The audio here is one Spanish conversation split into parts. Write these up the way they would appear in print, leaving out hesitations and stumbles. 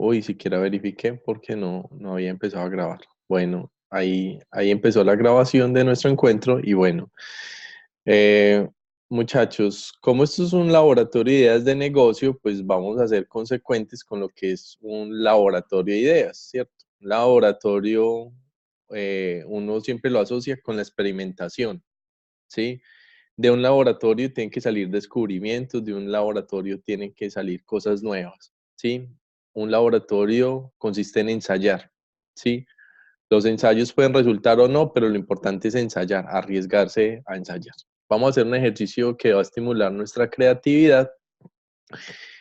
Uy, siquiera verifiqué porque no había empezado a grabar. Bueno, ahí empezó la grabación de nuestro encuentro y bueno, eh, muchachos, como esto es un laboratorio de ideas de negocio, pues vamos a ser consecuentes con lo que es un laboratorio de ideas, ¿cierto? Un laboratorio, uno siempre lo asocia con la experimentación, ¿sí? De un laboratorio tienen que salir descubrimientos, de un laboratorio tienen que salir cosas nuevas, ¿sí? Un laboratorio consiste en ensayar, ¿sí? Los ensayos pueden resultar o no, pero lo importante es ensayar, arriesgarse a ensayar. Vamos a hacer un ejercicio que va a estimular nuestra creatividad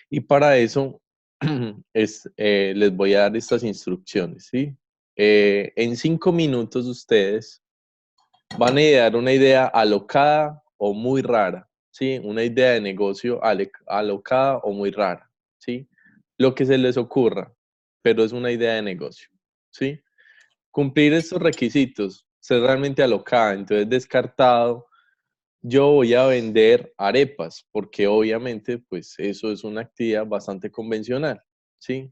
y para eso les voy a dar estas instrucciones, ¿sí? En 5 minutos ustedes van a idear una idea alocada o muy rara, ¿sí? Una idea de negocio alocada o muy rara, ¿sí? Lo que se les ocurra, pero es una idea de negocio, ¿sí? Cumplir estos requisitos, ser realmente alocada, entonces descartado, yo voy a vender arepas, porque obviamente, pues eso es una actividad bastante convencional, ¿sí?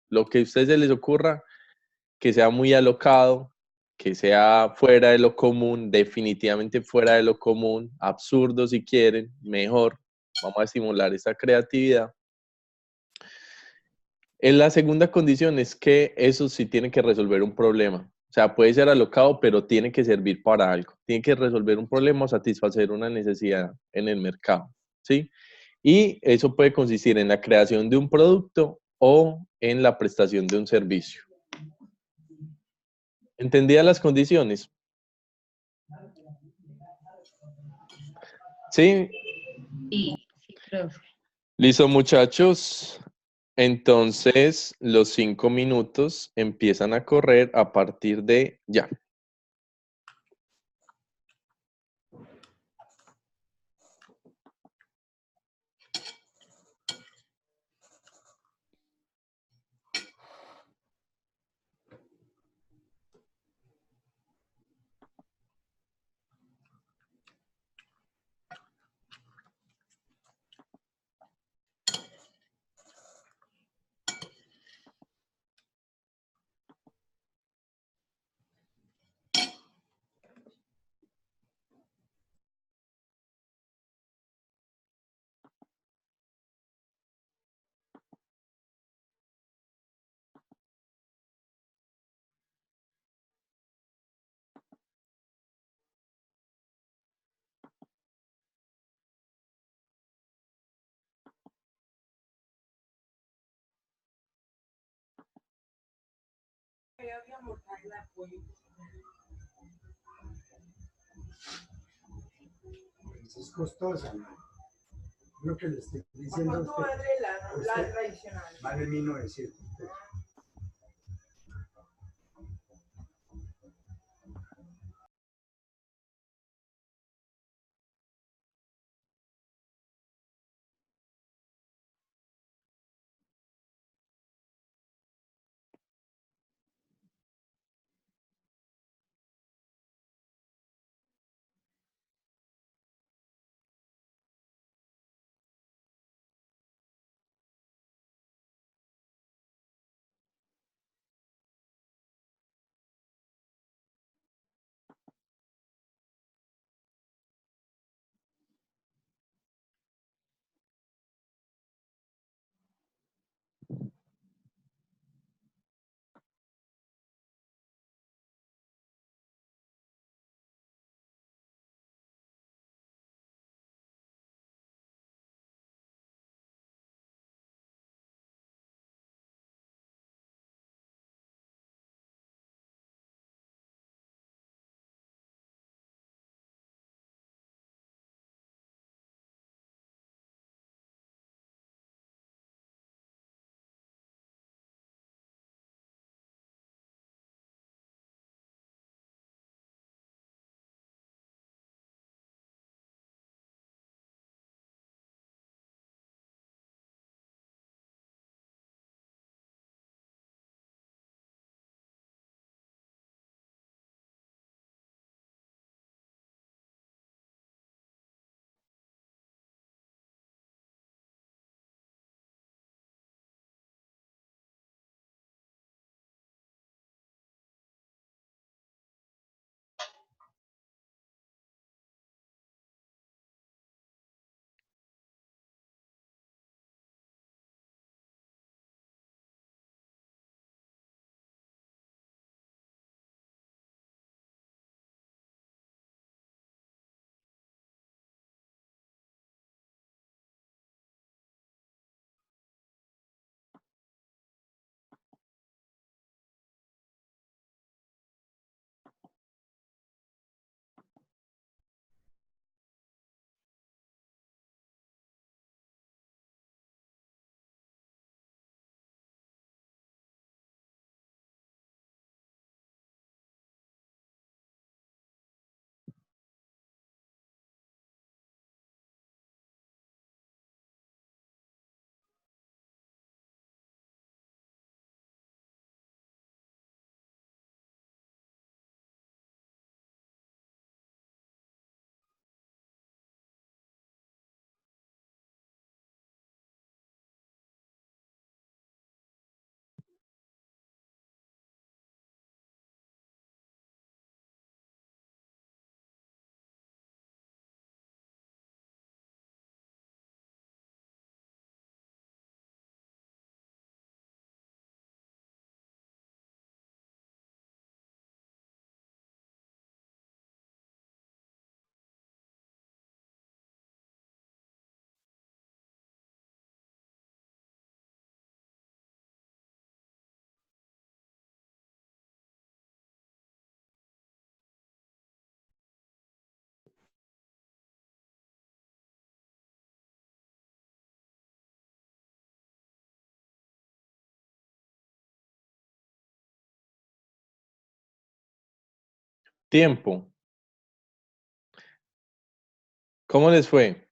Lo que a ustedes se les ocurra, que sea muy alocado, que sea fuera de lo común, definitivamente fuera de lo común, absurdo si quieren, mejor. Vamos a estimular esa creatividad. En la segunda condición es que eso sí tiene que resolver un problema. O sea, puede ser alocado, pero tiene que servir para algo. Tiene que resolver un problema o satisfacer una necesidad en el mercado, ¿sí? Y eso puede consistir en la creación de un producto o en la prestación de un servicio. ¿Entendía las condiciones? Sí, Sí, sí, profe. listo, muchachos. Entonces, los 5 minutos empiezan a correr a partir de ya. Es costosa, ¿no? Lo que le estoy diciendo a usted. La tradicional. Vale 1900. Tiempo. ¿Cómo les fue?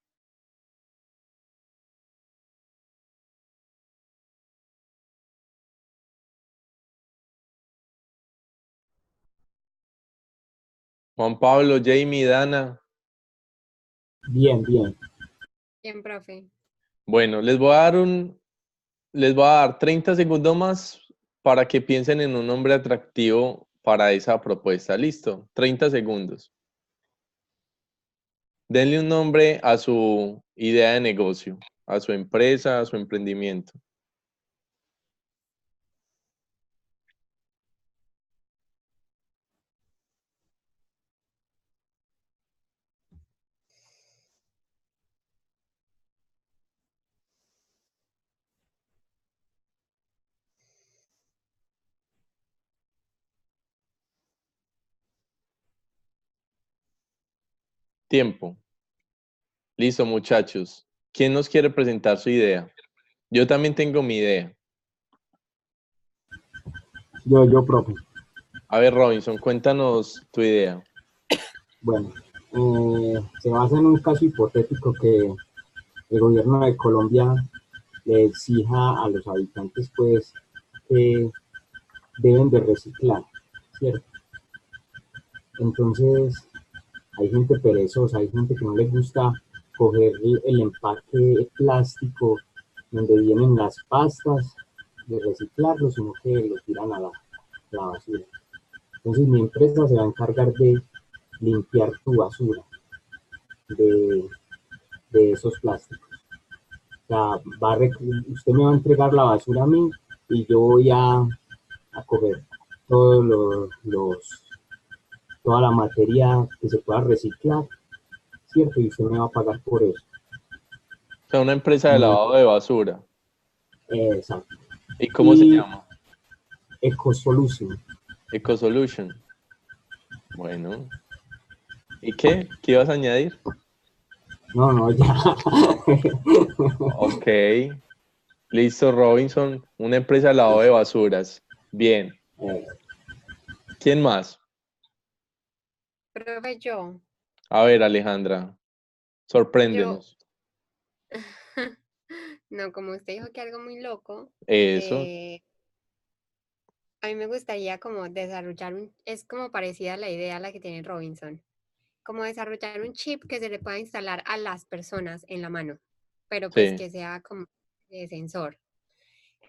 Juan Pablo, Jamie, Dana. Bien, bien. Bien, profe. Bueno, les voy a dar 30 segundos más para que piensen en un nombre atractivo para esa propuesta. ¿Listo? 30 segundos. Denle un nombre a su idea de negocio, a su empresa, a su emprendimiento. Tiempo. Listo, muchachos. ¿Quién nos quiere presentar su idea? Yo también tengo mi idea. Yo, profe. A ver, Robinson, cuéntanos tu idea. Bueno, se basa en un caso hipotético que el gobierno de Colombia le exija a los habitantes, pues, que deben de reciclar, ¿cierto? Entonces, hay gente perezosa, hay gente que no le gusta coger el empaque plástico donde vienen las pastas de reciclarlo, sino que lo tiran a la basura. Entonces, mi empresa se va a encargar de limpiar tu basura de, de esos plásticos. O sea, usted me va a entregar la basura a mí y yo voy a coger todos toda la materia que se pueda reciclar, ¿cierto? Y usted me va a pagar por eso. O sea, una empresa de lavado de basura. Exacto. ¿Y cómo se llama? Ecosolution. EcoSolution. Bueno. ¿Y qué? ¿Qué ibas a añadir? No, ya. Ok. Listo, Robinson. Una empresa de lavado de basuras. Bien. ¿Quién más? Profe, yo. A ver, Alejandra. Sorpréndenos. No, como usted dijo que algo muy loco, Eso. a mí me gustaría como desarrollar es como parecida a la idea a la que tiene Robinson, como desarrollar un chip que se le pueda instalar a las personas en la mano, pero pues Sí. que sea como de sensor.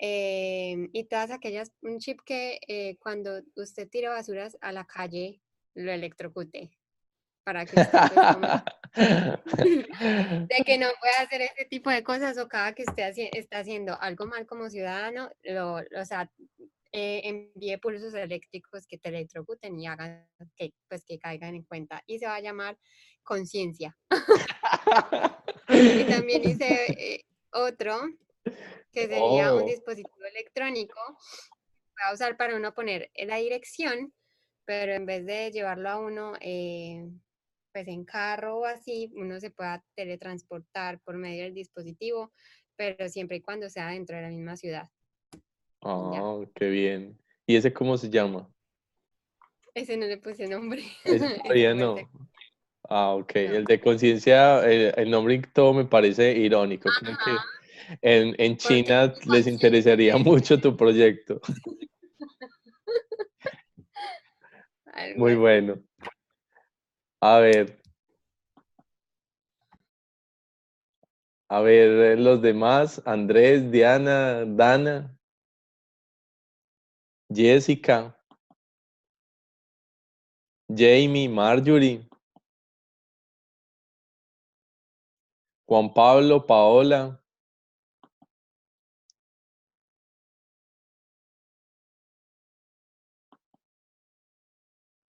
Y todas aquellas, un chip que cuando usted tire basuras a la calle, lo electrocute, para que usted pues como de que no pueda hacer este tipo de cosas o cada que usted está haciendo algo mal como ciudadano, o sea, envíe pulsos eléctricos que te electrocuten y hagan que, pues, que caigan en cuenta. Y se va a llamar conciencia. Y también hice otro que sería un Oh. dispositivo electrónico que va a usar para uno poner la dirección, pero en vez de llevarlo a uno pues en carro o así, uno se pueda teletransportar por medio del dispositivo, pero siempre y cuando sea dentro de la misma ciudad. Ya. Oh, qué bien. ¿Y ese cómo se llama? Ese no le puse nombre. Ese Ese todavía fue el no. Ah, ok. no. El de conciencia, el nombre y todo me parece irónico. Creo que Ajá, en porque China les interesaría mucho tu proyecto. algo Muy así. bueno. A ver, los demás, Andrés, Diana, Dana, Jessica, Jamie, Marjorie, Juan Pablo, Paola.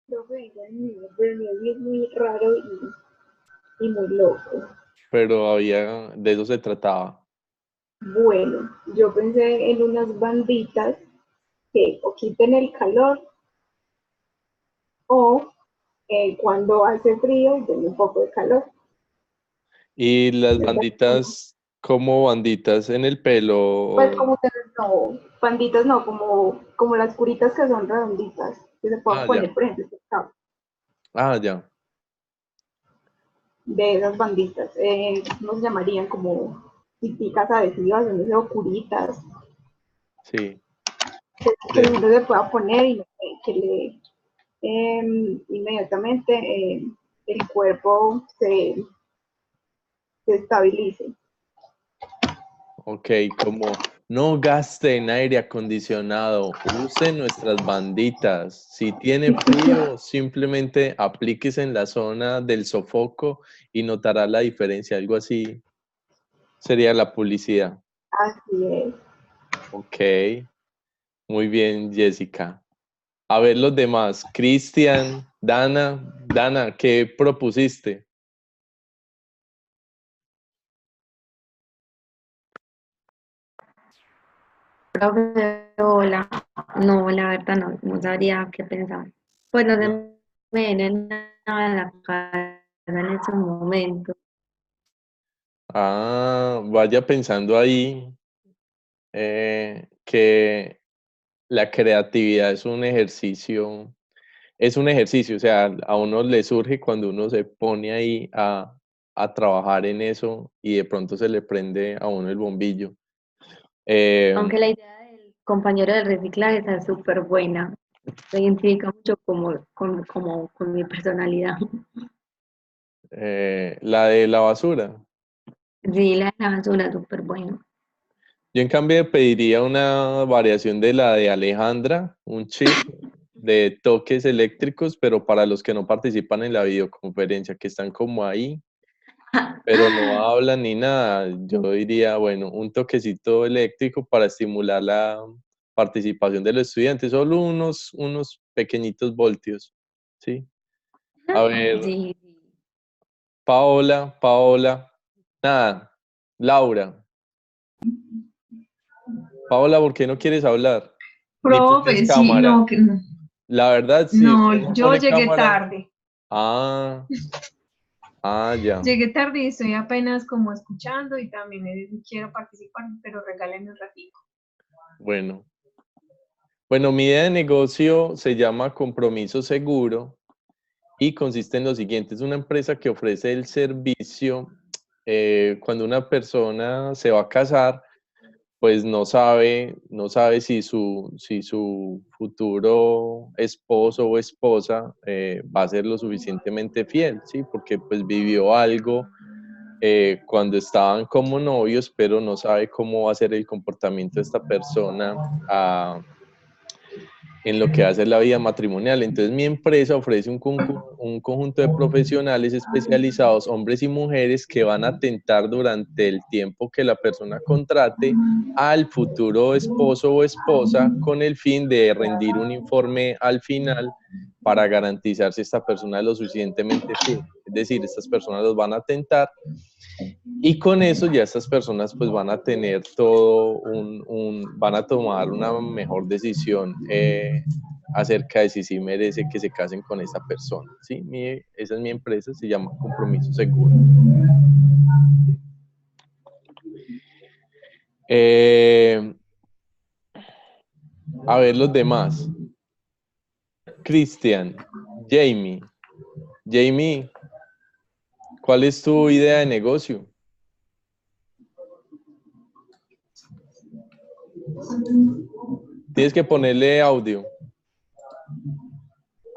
Profe, igual pero mi es muy raro y muy loco. Pero había, de eso se trataba. Bueno, yo pensé en unas banditas que o quiten el calor o cuando hace frío den un poco de calor. Y las banditas, como banditas en el pelo. Pues como que no, banditas no, como las curitas que son redonditas, que se puedan Ah, ya. poner, por ejemplo, pescado. Ah, ya. de esas banditas. ¿Cómo se llamarían? Como típicas adhesivas, no sé, o curitas, Sí. que uno se pueda poner y que le inmediatamente el cuerpo se estabilice. Ok, como no gasten aire acondicionado, usen nuestras banditas. Si tiene frío, simplemente aplíquese en la zona del sofoco y notará la diferencia. Algo así sería la publicidad. Así es. Ok, muy bien, Jessica. A ver los demás. Cristian, Dana, ¿qué propusiste? Profe, hola. No, la verdad no sabría qué pensar. Pues no se No. me viene nada a la cabeza en estos momentos. Ah, vaya pensando ahí que la creatividad es un ejercicio, o sea, a uno le surge cuando uno se pone ahí a trabajar en eso y de pronto se le prende a uno el bombillo. Aunque la idea del compañero del reciclaje está súper buena. Se identifica mucho con mi personalidad. La de la basura. Sí, la de la basura, súper buena. Yo en cambio pediría una variación de la de Alejandra, un chip de toques eléctricos, pero para los que no participan en la videoconferencia, que están como ahí, pero no hablan ni nada, yo diría, bueno, un toquecito eléctrico para estimular la participación de los estudiantes, solo unos pequeñitos voltios, ¿sí? A ver, Sí, sí. Paola, nada, Laura. Paola, ¿por qué no quieres hablar? Ni pones Profe, sí, cámara. no, que no, La verdad, sí, usted no, no yo pone llegué cámara. tarde. Ah, ya. Llegué tarde y estoy apenas como escuchando y también quiero participar, pero regálenme un ratito. Bueno. Bueno, mi idea de negocio se llama Compromiso Seguro y consiste en lo siguiente. Es una empresa que ofrece el servicio cuando una persona se va a casar, pues no sabe si su futuro esposo o esposa va a ser lo suficientemente fiel, ¿sí? Porque pues vivió algo cuando estaban como novios, pero no sabe cómo va a ser el comportamiento de esta persona en lo que hace la vida matrimonial. Entonces mi empresa ofrece un conjunto de profesionales especializados, hombres y mujeres, que van a atentar durante el tiempo que la persona contrate al futuro esposo o esposa con el fin de rendir un informe al final para garantizar si esta persona es lo suficientemente fiel. Es decir, estas personas los van a atentar y con eso ya estas personas pues van a tener van a tomar una mejor decisión acerca de si merece que se casen con esa persona. ¿Sí? Esa es mi empresa, se llama Compromiso Seguro. A ver los demás. Cristian, Jamie, ¿cuál es tu idea de negocio? Tienes que ponerle audio.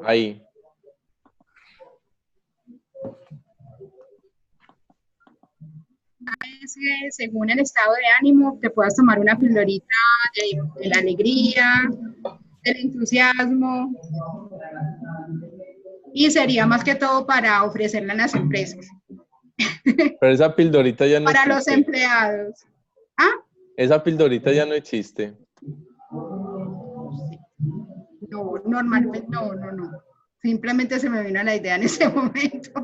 Ahí. Es que según el estado de ánimo te puedas tomar una pildorita de la alegría, del entusiasmo, y sería más que todo para ofrecerla en las empresas. Pero esa pildorita ya no Para existe. los empleados. ¿Ah? Esa pildorita ya no existe. No, normalmente no. Simplemente se me vino la idea en ese momento.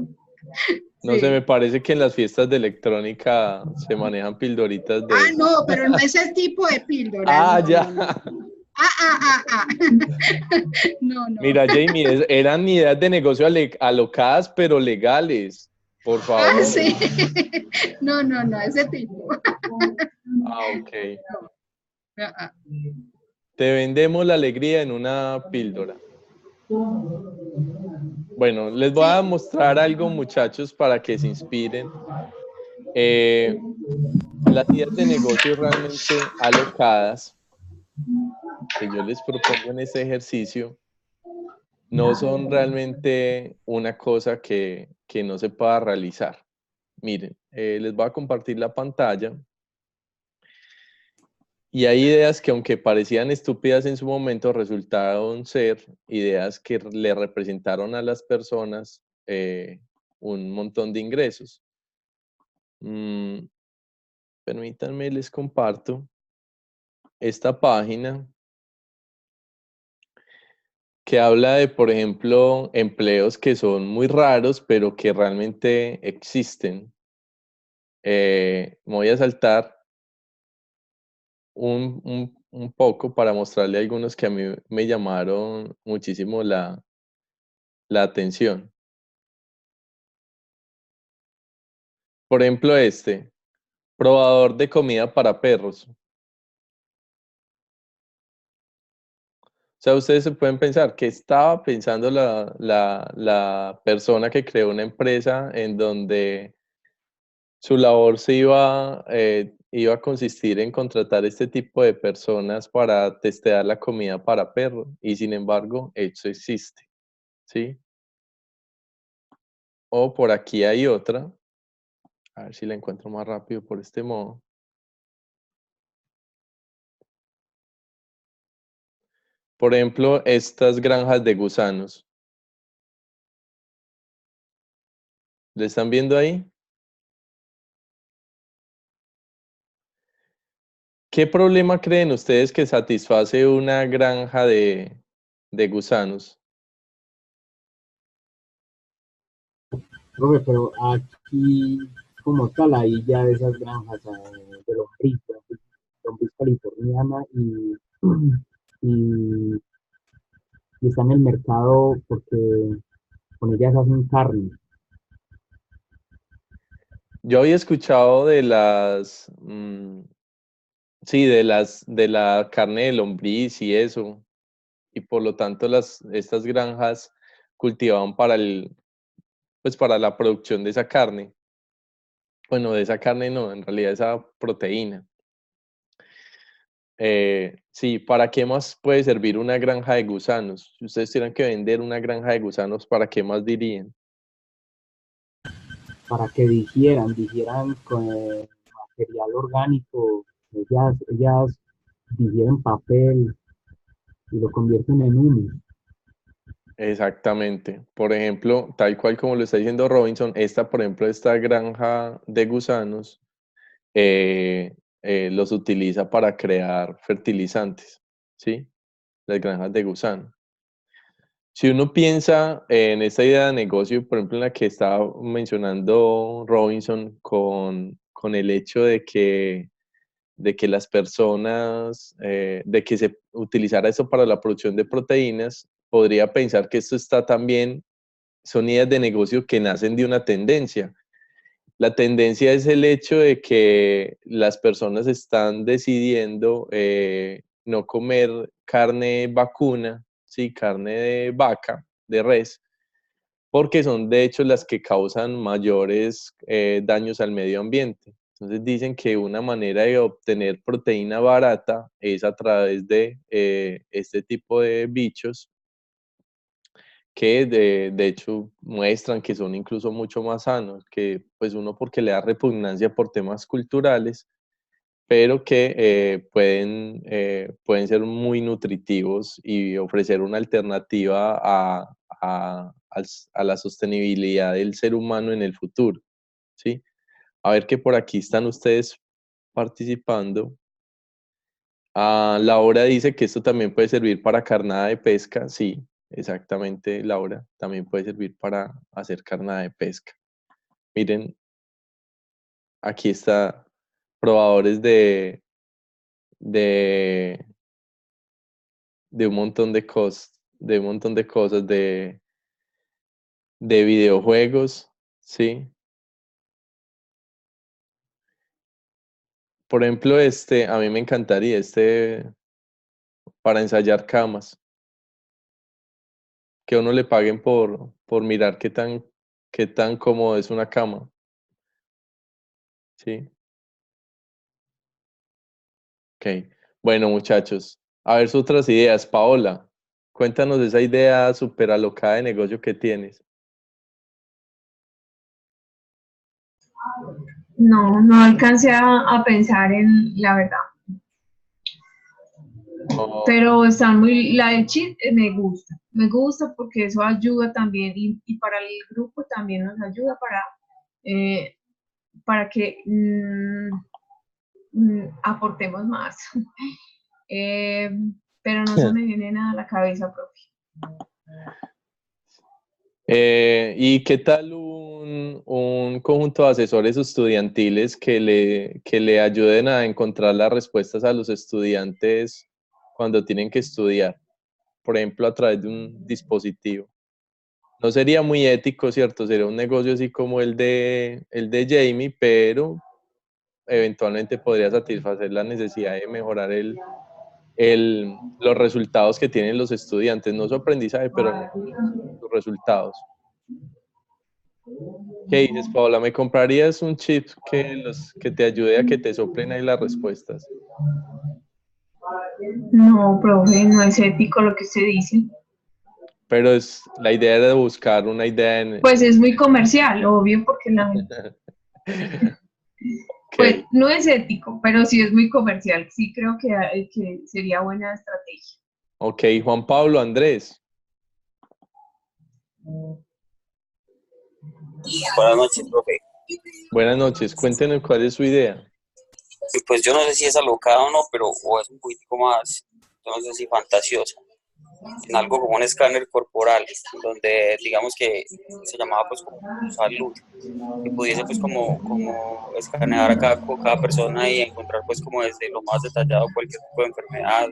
No Sí. sé, me parece que en las fiestas de electrónica se manejan pildoritas de... Ah, no, pero no ese tipo de píldoras. Ah, no, ya. No. No. Mira, Jamie, eran ideas de negocio alocadas, pero legales. Por favor. Ah, sí. No, ese tipo. Ah, ok. No. Te vendemos la alegría en una píldora. Bueno, les voy a mostrar algo, muchachos, para que se inspiren. Las ideas de negocio realmente alocadas que yo les propongo en este ejercicio no son realmente una cosa que no se pueda realizar. Miren, les voy a compartir la pantalla. Y hay ideas que, aunque parecían estúpidas en su momento, resultaron ser ideas que le representaron a las personas un montón de ingresos. Permítanme, les comparto esta página que habla de, por ejemplo, empleos que son muy raros, pero que realmente existen. Me voy a saltar un poco para mostrarle algunos que a mí me llamaron muchísimo la atención. Por ejemplo, probador de comida para perros. O sea, ustedes se pueden pensar que estaba pensando la persona que creó una empresa en donde su labor iba a consistir en contratar este tipo de personas para testear la comida para perros. Y sin embargo, eso existe, ¿sí? O por aquí hay otra. A ver si la encuentro más rápido por este modo. Por ejemplo, estas granjas de gusanos. ¿Le están viendo ahí? ¿Qué problema creen ustedes que satisface una granja de gusanos? Profe, pero aquí, como tal, ahí ya de esas granjas de lombriz californiana y, y está en el mercado porque con ellas hacen carne. Yo había escuchado de sí, de la carne de lombriz y eso, y por lo tanto estas granjas cultivaban pues para la producción de esa carne. Bueno, de esa carne no, en realidad esa proteína. Sí, ¿para qué más puede servir una granja de gusanos? Si ustedes tuvieran que vender una granja de gusanos, ¿para qué más dirían? Para que digieran con material orgánico. Ellas digieren papel y lo convierten en humus. Exactamente. Por ejemplo, tal cual como lo está diciendo Robinson, por ejemplo, esta granja de gusanos los utiliza para crear fertilizantes, ¿sí? Las granjas de gusano. Si uno piensa en esta idea de negocio, por ejemplo, en la que estaba mencionando Robinson con el hecho de que las personas, de que se utilizara eso para la producción de proteínas, podría pensar que esto está también, son ideas de negocio que nacen de una tendencia. La tendencia es el hecho de que las personas están decidiendo no comer carne vacuna, sí, carne de vaca, de res, porque son de hecho las que causan mayores daños al medio ambiente. Entonces dicen que una manera de obtener proteína barata es a través de este tipo de bichos que de hecho muestran que son incluso mucho más sanos, que pues uno porque le da repugnancia por temas culturales, pero que pueden ser muy nutritivos y ofrecer una alternativa a la sostenibilidad del ser humano en el futuro, ¿sí? A ver que por aquí están ustedes participando. Laura dice que esto también puede servir para carnada de pesca. Sí, exactamente, Laura. También puede servir para hacer carnada de pesca. Miren, aquí está probadores de, de un montón de cosas, de videojuegos, ¿sí? Por ejemplo, a mí me encantaría para ensayar camas, que a uno le paguen por mirar qué tan cómodo es una cama. ¿Sí? Ok. Bueno, muchachos, a ver sus otras ideas. Paola, cuéntanos esa idea súper alocada de negocio que tienes. No alcancé a pensar en la verdad. Oh, Pero la del cheat me gusta porque eso ayuda también y para el grupo también nos ayuda para que aportemos más. Pero no se me viene nada a la cabeza, profe. ¿Y qué tal un conjunto de asesores estudiantiles que le ayuden a encontrar las respuestas a los estudiantes cuando tienen que estudiar? Por ejemplo, a través de un dispositivo. No sería muy ético, ¿cierto? Sería un negocio así como el de Jamie, pero eventualmente podría satisfacer la necesidad de mejorar los resultados que tienen los estudiantes, no su aprendizaje, pero al menos sus resultados. ¿Qué dices, Paola? ¿Me comprarías un chip que te ayude a que te soplen ahí las respuestas? No, profe, no es ético lo que usted dice. Pero la idea era buscar una idea en... Pues es muy comercial, obvio, porque la gente... Pues Okay. no es ético, pero sí es muy comercial. Sí creo que sería buena estrategia. Ok, Juan Pablo, Andrés. Buenas noches, profe. Buenas noches, cuéntenos cuál es su idea. Pues yo no sé si es alocada o no, pero o es un poquitico más, yo no sé si fantasiosa, en algo como un escáner corporal, donde digamos que se llamaba pues como salud, que pudiese pues como escanear a cada persona y encontrar pues como desde lo más detallado cualquier tipo de enfermedad,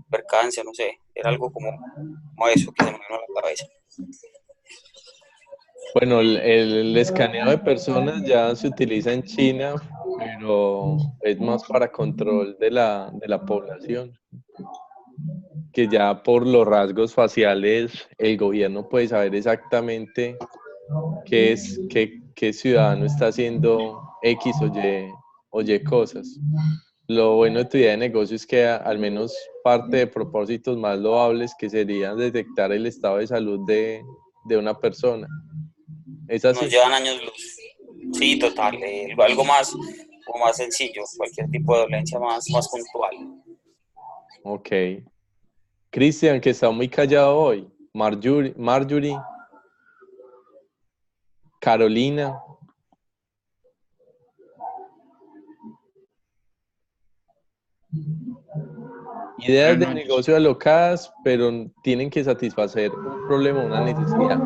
percancea, no sé, era algo como eso que se me vino a la cabeza. Bueno, el escaneo de personas ya se utiliza en China, pero es más para control de la población, que ya por los rasgos faciales el gobierno puede saber exactamente qué ciudadano está haciendo X o Y cosas. Lo bueno de tu idea de negocio es que al menos parte de propósitos más loables que serían detectar el estado de salud de una persona. ¿Es Nos así? llevan años luz. Sí, total, algo más o más sencillo, cualquier tipo de dolencia más puntual. Ok. Cristian, que está muy callado hoy. Marjorie, Carolina. Ideas de negocio alocadas, pero tienen que satisfacer un problema, una necesidad.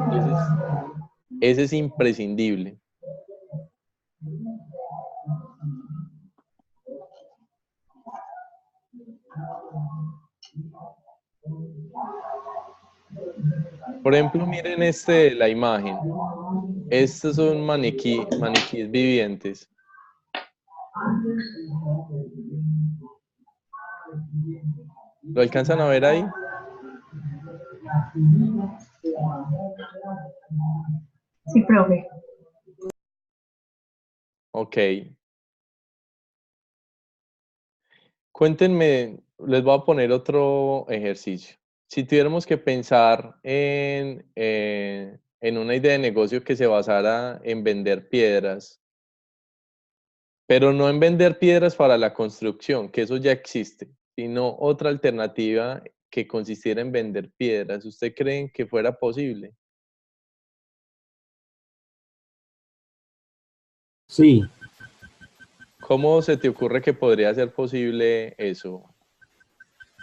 Ese es imprescindible. Por ejemplo, miren la imagen. Estos son maniquíes vivientes. ¿Lo alcanzan a ver ahí? Sí, profe. Ok. Cuéntenme, les voy a poner otro ejercicio. Si tuviéramos que pensar en una idea de negocio que se basara en vender piedras, pero no en vender piedras para la construcción, que eso ya existe, sino otra alternativa que consistiera en vender piedras, ¿usted cree que fuera posible? Sí, ¿Cómo se te ocurre que podría ser posible eso?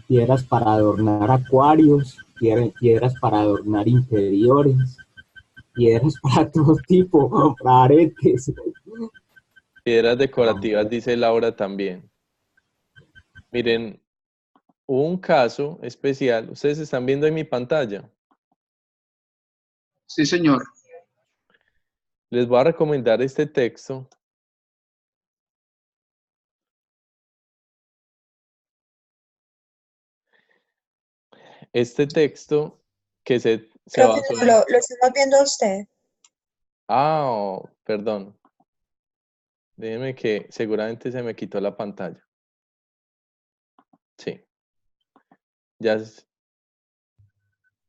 piedras para adornar acuarios, piedras para adornar interiores, piedras para todo tipo, para aretes. Piedras decorativas, dice Laura también. Miren, hubo un caso especial. Ustedes están viendo en mi pantalla. Sí, señor. Les voy a recomendar este texto. Este texto que se Profe, basó no, lo estamos viendo a usted. Perdón. Déjeme que seguramente se me quitó la pantalla. Sí.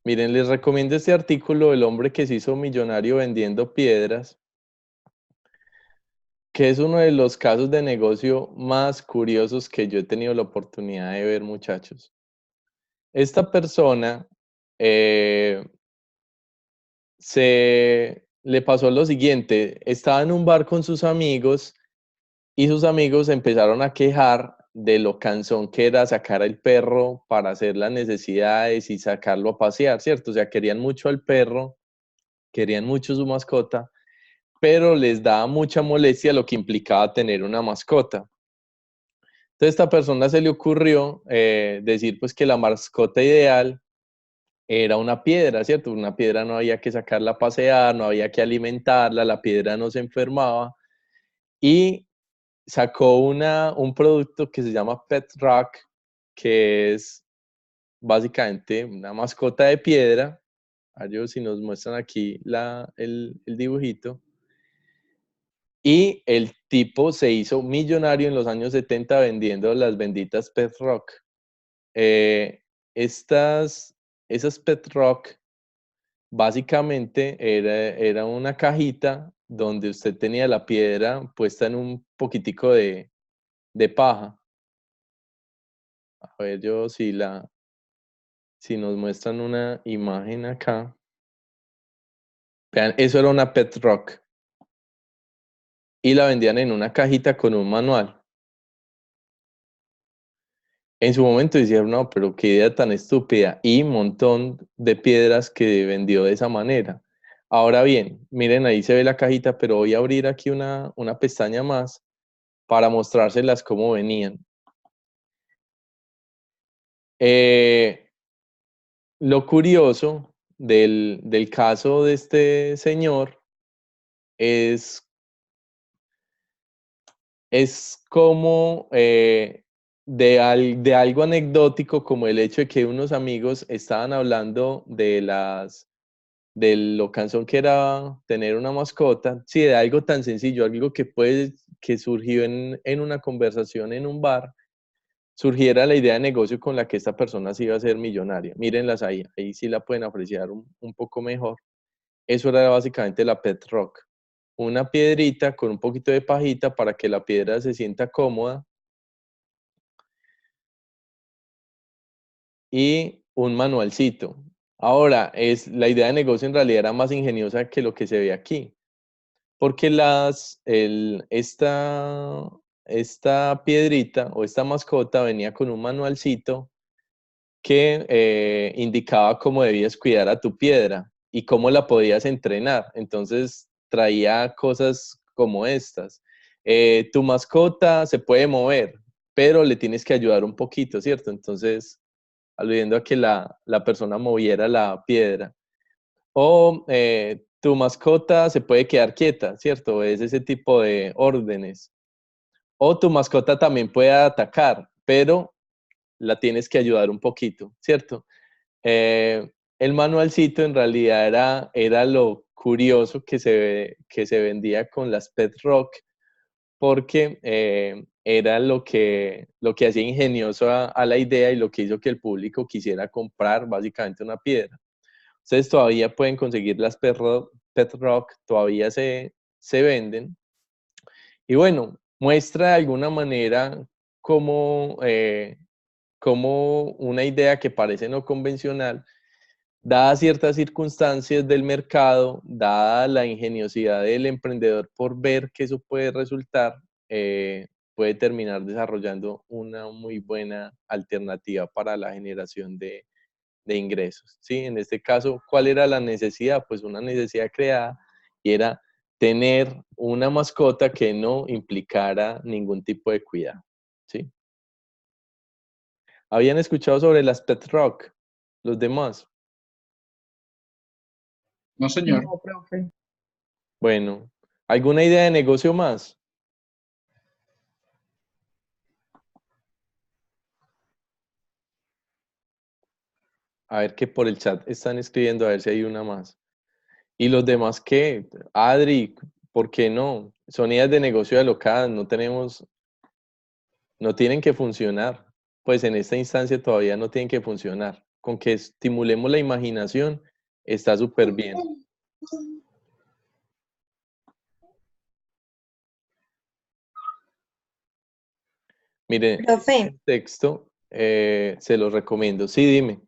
Miren, les recomiendo este artículo, El hombre que se hizo millonario vendiendo piedras, que es uno de los casos de negocio más curiosos que yo he tenido la oportunidad de ver, muchachos. Esta persona le pasó lo siguiente, estaba en un bar con sus amigos y sus amigos empezaron a quejar de lo cansón que era sacar al perro para hacer las necesidades y sacarlo a pasear, ¿cierto? O sea, querían mucho al perro, querían mucho su mascota, pero les daba mucha molestia lo que implicaba tener una mascota. Entonces, a esta persona se le ocurrió decir pues que la mascota ideal era una piedra, ¿cierto? Una piedra no había que sacarla a pasear, no había que alimentarla, la piedra no se enfermaba y sacó un producto que se llama Pet Rock, que es básicamente una mascota de piedra. A ver si nos muestran aquí el dibujito. Y el tipo se hizo millonario en los años 70 vendiendo las benditas Pet Rock. Esas Pet Rock básicamente era una cajita donde usted tenía la piedra puesta en un poquitico de paja. A ver si nos muestran una imagen acá. Vean, eso era una Pet Rock. Y la vendían en una cajita con un manual. En su momento decían, no, pero qué idea tan estúpida. Y un montón de piedras que vendió de esa manera. Ahora bien, miren, ahí se ve la cajita, pero voy a abrir aquí una pestaña más para mostrárselas cómo venían. Lo curioso del caso de este señor es como de algo anecdótico, como el hecho de que unos amigos estaban hablando de lo cansón que era tener una mascota, sí, de algo tan sencillo, algo que surgió en una conversación en un bar, surgiera la idea de negocio con la que esta persona se iba a hacer millonaria. Mírenlas ahí sí la pueden apreciar un poco mejor. Eso era básicamente la Pet Rock. Una piedrita con un poquito de pajita para que la piedra se sienta cómoda y un manualcito. Ahora, la idea de negocio en realidad era más ingeniosa que lo que se ve aquí, porque esta piedrita o esta mascota venía con un manualcito que indicaba cómo debías cuidar a tu piedra y cómo la podías entrenar. Entonces traía cosas como estas. Tu mascota se puede mover, pero le tienes que ayudar un poquito, ¿cierto? Entonces, aludiendo a que la persona moviera la piedra. O tu mascota se puede quedar quieta, ¿cierto? Es ese tipo de órdenes. O tu mascota también puede atacar, pero la tienes que ayudar un poquito, ¿cierto? El manualcito en realidad era lo curioso que se vendía con las Pet Rock, porque era lo que hacía ingenioso a la idea y lo que hizo que el público quisiera comprar básicamente una piedra. Ustedes todavía pueden conseguir las Pet Rock, todavía se venden. Y bueno, muestra de alguna manera cómo una idea que parece no convencional, dadas ciertas circunstancias del mercado, dada la ingeniosidad del emprendedor por ver que eso puede resultar, puede terminar desarrollando una muy buena alternativa para la generación de ingresos, ¿sí? En este caso, ¿cuál era la necesidad? Pues una necesidad creada y era tener una mascota que no implicara ningún tipo de cuidado, ¿sí? ¿Habían escuchado sobre las Pet Rock? ¿Los demás? No, señor. No, profe. Bueno, ¿alguna idea de negocio más? A ver que por el chat están escribiendo, a ver si hay una más. ¿Y los demás qué? Adri, ¿por qué no? Son ideas de negocio alocadas, no tienen que funcionar. Pues en esta instancia todavía no tienen que funcionar. Con que estimulemos la imaginación, está súper bien. Miren, Profe, el texto se los recomiendo. Sí, dime.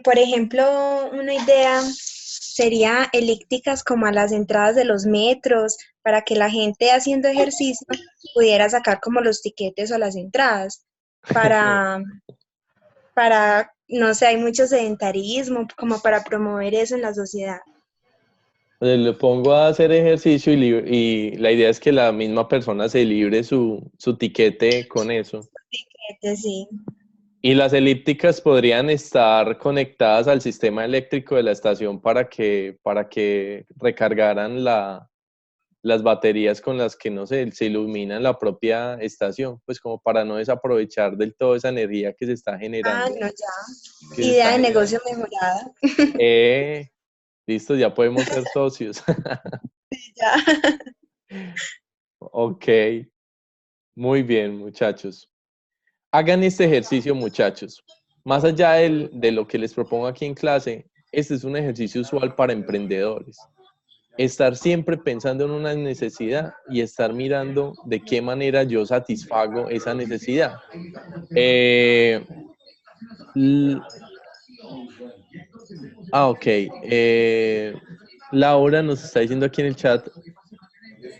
por ejemplo, una idea sería elípticas como a las entradas de los metros, para que la gente haciendo ejercicio pudiera sacar como los tiquetes o las entradas, para, no sé, hay mucho sedentarismo, como para promover eso en la sociedad. Le pongo a hacer ejercicio y la idea es que la misma persona se libre su tiquete con eso. Tiquetes, sí. Y las elípticas podrían estar conectadas al sistema eléctrico de la estación para que recargaran las baterías con las que, no sé, se ilumina la propia estación, pues como para no desaprovechar del todo esa energía que se está generando. Ah, no, ya. Idea de negocio mejorada. Listo, ya podemos ser socios. Sí, ya. Ok, muy bien, muchachos. Hagan este ejercicio, muchachos. Más allá de lo que les propongo aquí en clase, este es un ejercicio usual para emprendedores. Estar siempre pensando en una necesidad y estar mirando de qué manera yo satisfago esa necesidad. Ok. Laura nos está diciendo aquí en el chat,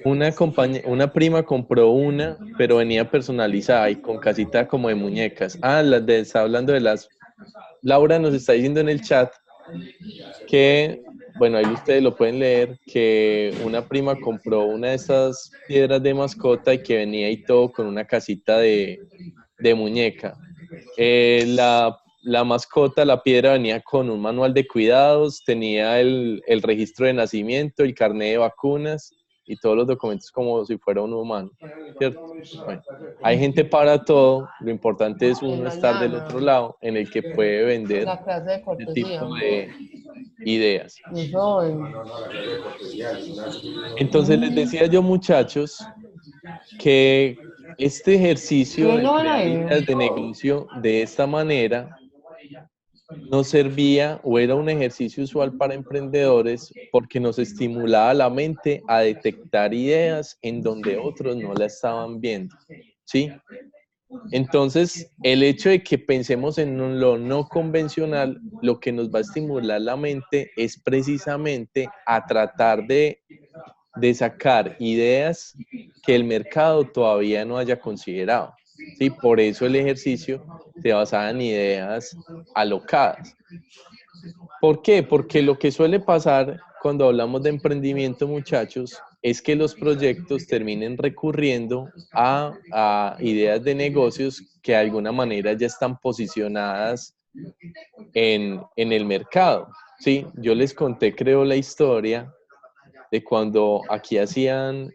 una prima compró una, pero venía personalizada y con casita como de muñecas. Está hablando de las... Laura nos está diciendo en el chat que, bueno, ahí ustedes lo pueden leer, que una prima compró una de esas piedras de mascota y que venía y todo con una casita de muñeca. La mascota, la piedra, venía con un manual de cuidados, tenía el registro de nacimiento, el carnet de vacunas y todos los documentos como si fuera un humano, ¿cierto? Bueno, hay gente para todo, lo importante es uno estar del otro lado en el que puede vender este tipo de ideas. Entonces les decía yo, muchachos, que este ejercicio de crear ideas de negocio de esta manera nos servía o era un ejercicio usual para emprendedores porque nos estimulaba la mente a detectar ideas en donde otros no la estaban viendo, ¿sí? Entonces, el hecho de que pensemos en lo no convencional, lo que nos va a estimular la mente es precisamente a tratar de sacar ideas que el mercado todavía no haya considerado. ¿Sí? Por eso el ejercicio se basaba en ideas alocadas. ¿Por qué? Porque lo que suele pasar cuando hablamos de emprendimiento, muchachos, es que los proyectos terminen recurriendo a ideas de negocios que de alguna manera ya están posicionadas en el mercado. ¿Sí? Yo les conté, creo, la historia de cuando aquí hacían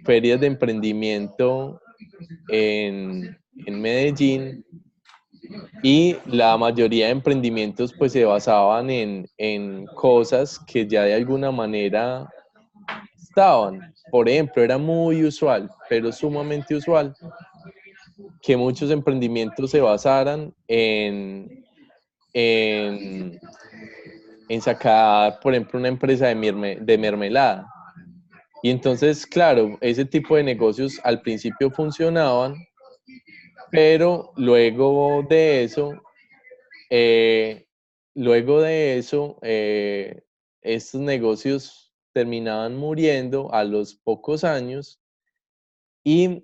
ferias de emprendimiento en Medellín y la mayoría de emprendimientos pues se basaban en cosas que ya de alguna manera estaban. Por ejemplo, era muy usual, pero sumamente usual, que muchos emprendimientos se basaran en sacar, por ejemplo, una empresa de mermelada. Y entonces, claro, ese tipo de negocios al principio funcionaban, pero luego de eso, estos negocios terminaban muriendo a los pocos años y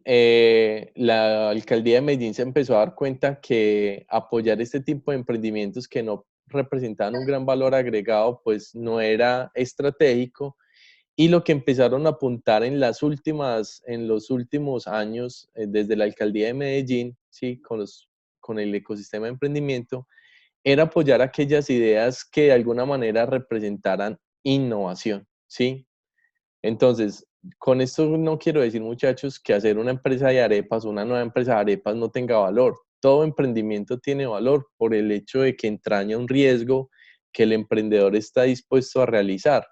la alcaldía de Medellín se empezó a dar cuenta que apoyar este tipo de emprendimientos que no representaban un gran valor agregado, pues no era estratégico. Y lo que empezaron a apuntar en los últimos años, desde la alcaldía de Medellín, ¿sí? con el ecosistema de emprendimiento, era apoyar aquellas ideas que de alguna manera representaran innovación, ¿sí? Entonces, con esto no quiero decir, muchachos, que hacer una empresa de arepas, una nueva empresa de arepas no tenga valor. todo emprendimiento tiene valor por el hecho de que entraña un riesgo que el emprendedor está dispuesto a realizar.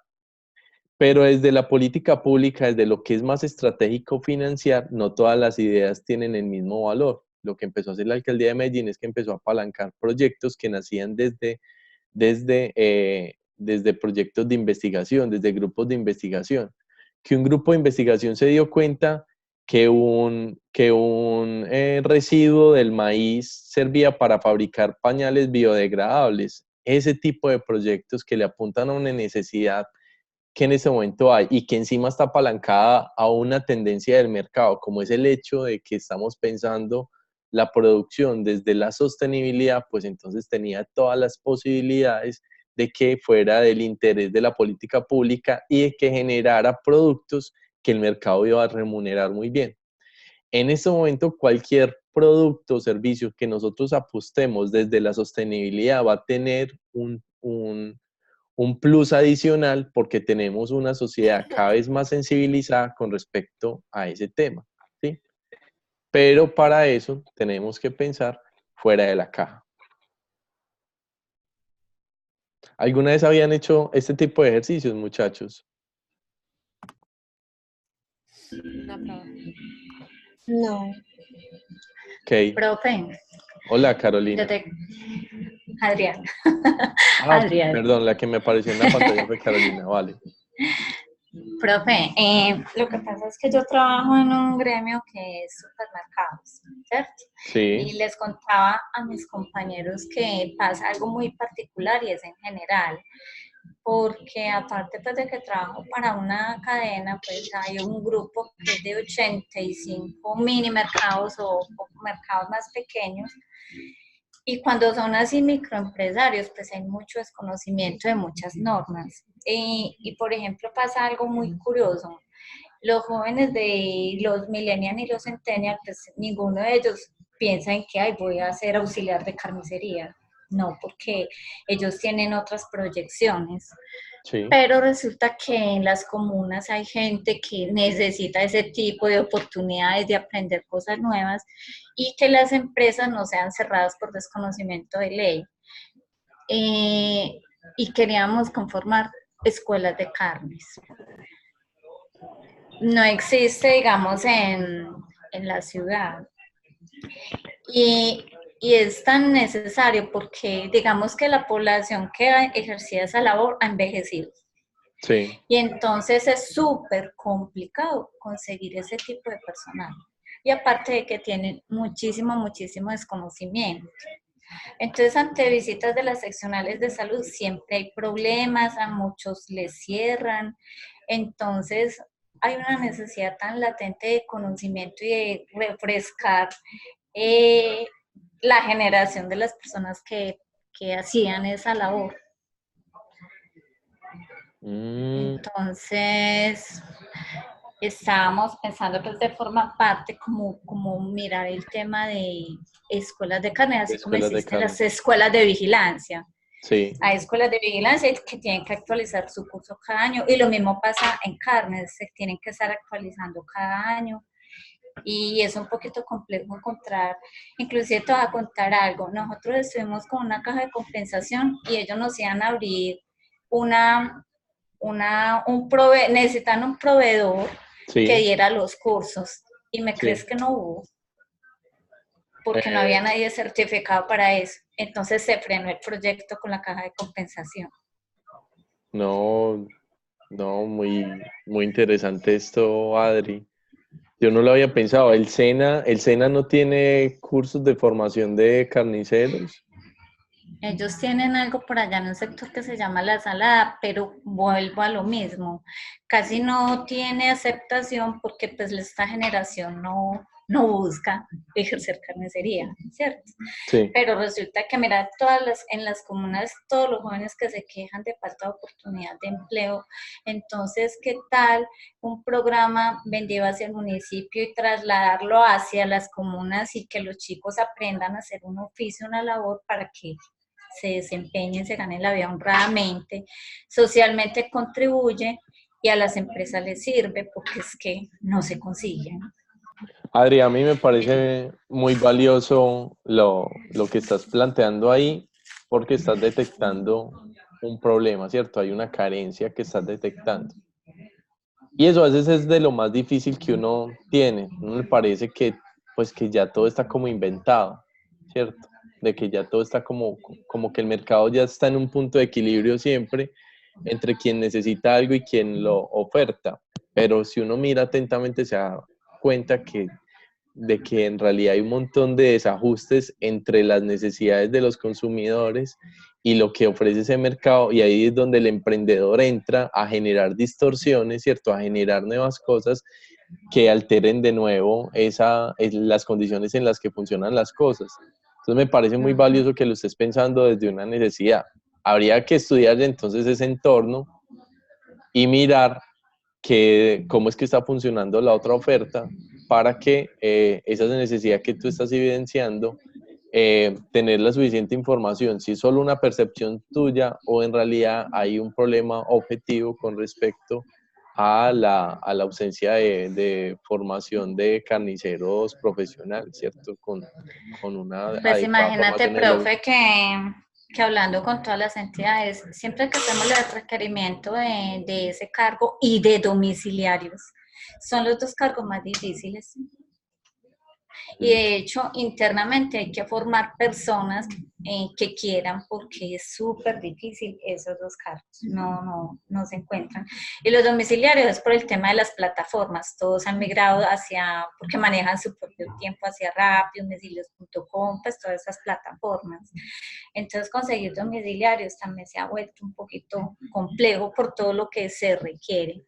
Pero desde la política pública, desde lo que es más estratégico financiar, no todas las ideas tienen el mismo valor. Lo que empezó a hacer la alcaldía de Medellín es que empezó a apalancar proyectos que nacían desde proyectos de investigación, desde grupos de investigación. Que un grupo de investigación se dio cuenta que un residuo del maíz servía para fabricar pañales biodegradables. Ese tipo de proyectos que le apuntan a una necesidad que en ese momento hay y que encima está apalancada a una tendencia del mercado, como es el hecho de que estamos pensando la producción desde la sostenibilidad, pues entonces tenía todas las posibilidades de que fuera del interés de la política pública y de que generara productos que el mercado iba a remunerar muy bien. En ese momento, cualquier producto o servicio que nosotros apostemos desde la sostenibilidad va a tener un plus adicional porque tenemos una sociedad cada vez más sensibilizada con respecto a ese tema, ¿sí? Pero para eso tenemos que pensar fuera de la caja. ¿Alguna vez habían hecho este tipo de ejercicios, muchachos? No. Ok. Profe. Hola, Carolina. Adrián. Adrián. Perdón, la que me apareció en la pantalla fue Carolina, vale. Profe, lo que pasa es que yo trabajo en un gremio que es supermercados, ¿cierto? Sí. Y les contaba a mis compañeros que pasa algo muy particular y es en general, porque aparte pues de que trabajo para una cadena, pues hay un grupo que es de 85 mini mercados o mercados más pequeños. Y cuando son así microempresarios, pues hay mucho desconocimiento de muchas normas. Y por ejemplo, pasa algo muy curioso. Los jóvenes de los millennials y los centennials, pues ninguno de ellos piensa en que voy a ser auxiliar de carnicería. No, porque ellos tienen otras proyecciones. Sí. Pero resulta que en las comunas hay gente que necesita ese tipo de oportunidades de aprender cosas nuevas y que las empresas no sean cerradas por desconocimiento de ley. Y queríamos conformar escuelas de carnes. No existe, digamos, en la ciudad. Y es tan necesario porque digamos que la población que ejercía esa labor ha envejecido. Sí. Y entonces es súper complicado conseguir ese tipo de personal. Y aparte de que tienen muchísimo desconocimiento. Entonces, ante visitas de las seccionales de salud siempre hay problemas, a muchos les cierran. Entonces, hay una necesidad tan latente de conocimiento y de refrescar la generación de las personas que hacían esa labor. Entonces, estábamos pensando pues de forma parte como mirar el tema de escuelas de carne, así como existen las escuelas de vigilancia. Sí. Hay escuelas de vigilancia que tienen que actualizar su curso cada año y lo mismo pasa en carnes, se tienen que estar actualizando cada año. Y es un poquito complejo encontrar, inclusive te voy a contar algo, nosotros estuvimos con una caja de compensación y ellos nos iban a abrir necesitan un proveedor que diera los cursos y me crees que no hubo porque no había nadie certificado para eso, entonces se frenó el proyecto con la caja de compensación. No, muy interesante esto, Adri. Yo no lo había pensado. ¿El SENA no tiene cursos de formación de carniceros? Ellos tienen algo por allá en un sector que se llama La Salada, pero vuelvo a lo mismo. Casi no tiene aceptación porque pues esta generación no busca ejercer carnicería, ¿cierto? Sí. Pero resulta que mira, en las comunas, todos los jóvenes que se quejan de falta de oportunidad de empleo, entonces, ¿qué tal un programa vendido hacia el municipio y trasladarlo hacia las comunas y que los chicos aprendan a hacer un oficio, una labor para que se desempeñen, se ganen la vida honradamente, socialmente contribuye y a las empresas les sirve porque es que no se consiguen? Adri, a mí me parece muy valioso lo que estás planteando ahí, porque estás detectando un problema, ¿cierto? Hay una carencia que estás detectando. Y eso a veces es de lo más difícil que uno tiene. Uno le parece que, pues, que ya todo está como inventado, ¿cierto? De que ya todo está como que el mercado ya está en un punto de equilibrio siempre entre quien necesita algo y quien lo oferta. Pero si uno mira atentamente se da cuenta de que en realidad hay un montón de desajustes entre las necesidades de los consumidores y lo que ofrece ese mercado, y ahí es donde el emprendedor entra a generar distorsiones, ¿cierto? A generar nuevas cosas que alteren de nuevo las condiciones en las que funcionan las cosas. Entonces me parece muy valioso que lo estés pensando desde una necesidad. Habría que estudiar entonces ese entorno y mirar cómo es que está funcionando la otra oferta para que esa necesidad que tú estás evidenciando, tener la suficiente información, si es solo una percepción tuya o en realidad hay un problema objetivo con respecto a la ausencia de formación de carniceros profesionales, ¿cierto? Con una Pues adecuada imagínate, formación en los... profe, que hablando con todas las entidades, siempre que hacemos el requerimiento de ese cargo y de domiciliarios, son los dos cargos más difíciles. Y de hecho, internamente hay que formar personas que quieran, porque es súper difícil esos dos cargos, no se encuentran. Y los domiciliarios es por el tema de las plataformas, todos han migrado porque manejan su propio tiempo hacia Rappi, domicilios.com, pues todas esas plataformas. Entonces conseguir domiciliarios también se ha vuelto un poquito complejo por todo lo que se requiere.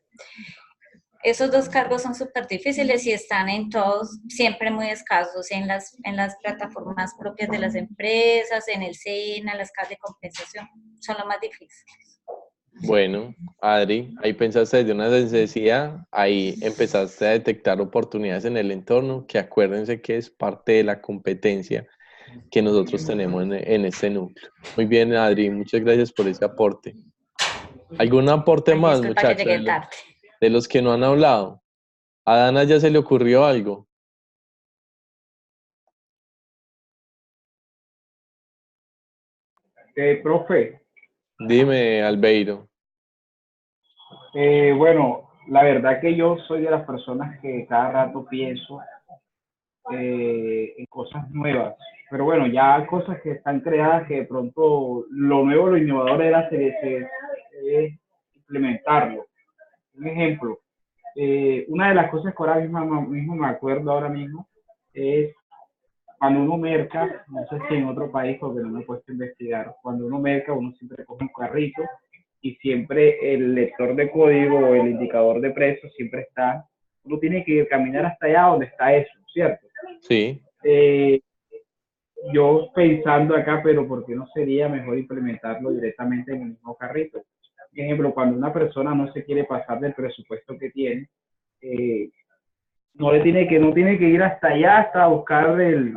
Esos dos cargos son súper difíciles y están en todos, siempre muy escasos, en las plataformas propias de las empresas, en el SENA, las casas de compensación, son lo más difíciles. Bueno, Adri, ahí pensaste desde una necesidad, ahí empezaste a detectar oportunidades en el entorno, que acuérdense que es parte de la competencia que nosotros tenemos en este núcleo. Muy bien, Adri, muchas gracias por ese aporte. ¿Algún aporte más, muchachos, de los que no han hablado? ¿A Dana ya se le ocurrió algo? Profe. Dime, Albeiro. Bueno, la verdad que yo soy de las personas que cada rato pienso en cosas nuevas, pero bueno, ya hay cosas que están creadas que de pronto lo nuevo, lo innovador era implementarlo. Un ejemplo, una de las cosas que ahora mismo me acuerdo ahora mismo es cuando uno merca, no sé si en otro país porque no me he puesto a investigar, cuando uno merca uno siempre coge un carrito y siempre el lector de código o el indicador de precio siempre está, uno tiene que caminar hasta allá donde está eso, ¿cierto? Sí. Yo pensando acá, pero ¿por qué no sería mejor implementarlo directamente en el mismo carrito? Por ejemplo, cuando una persona no se quiere pasar del presupuesto que tiene, no tiene que ir hasta allá hasta buscar el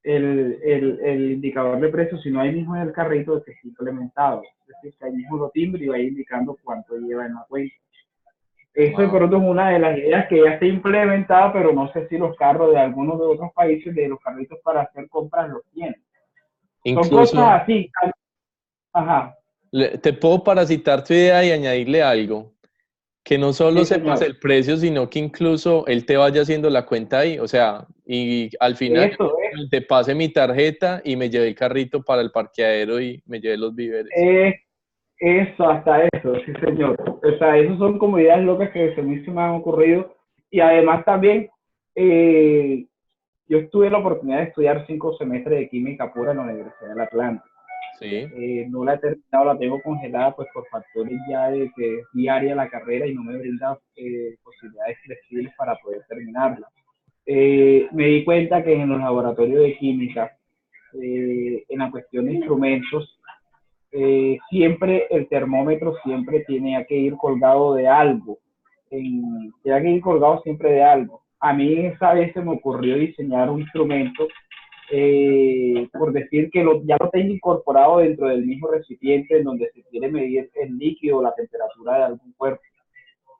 indicador de precio, sino ahí mismo en el carrito que está implementado. Es decir, que ahí mismo lo timbre y va indicando cuánto lleva en la cuenta. Eso de pronto es una de las ideas que ya está implementada, pero no sé si los carros de algunos de otros países, de los carritos para hacer compras, los tienen. Incluso, son cosas así. Ajá. Te puedo parasitar tu idea y añadirle algo. Que no solo sepas el precio, sino que incluso él te vaya haciendo la cuenta ahí. O sea, y al final te pase mi tarjeta y me lleve el carrito para el parqueadero y me lleve los víveres. Eso, hasta eso, sí señor. O sea, esas son como ideas locas que a mí se me han ocurrido. Y además también, yo tuve la oportunidad de estudiar 5 semestres de química pura en la Universidad del Atlántico. Sí. No la he terminado, la tengo congelada pues por factores ya de que es diaria la carrera y no me brinda posibilidades flexibles para poder terminarla. Me di cuenta que en los laboratorios de química, en la cuestión de instrumentos, siempre el termómetro siempre tenía que ir colgado de algo, tenía que ir colgado siempre de algo. A mí esa vez se me ocurrió diseñar un instrumento, por decir que ya lo tengo incorporado dentro del mismo recipiente en donde se quiere medir el líquido o la temperatura de algún cuerpo.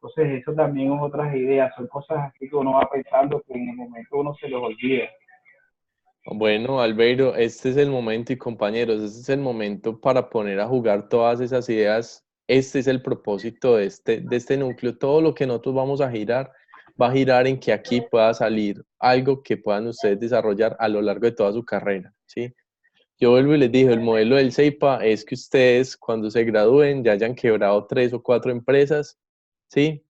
Entonces eso también es otras ideas, son cosas así que uno va pensando que en el momento uno se los olvida. Bueno, Albeiro, este es el momento y compañeros, este es el momento para poner a jugar todas esas ideas. Este es el propósito de este núcleo. Todo lo que nosotros vamos a girar, va a girar en que aquí pueda salir algo que puedan ustedes desarrollar a lo largo de toda su carrera, ¿sí? Yo vuelvo y les digo, el modelo del CEIPA es que ustedes cuando se gradúen ya hayan quebrado 3 o 4 empresas, ¿sí?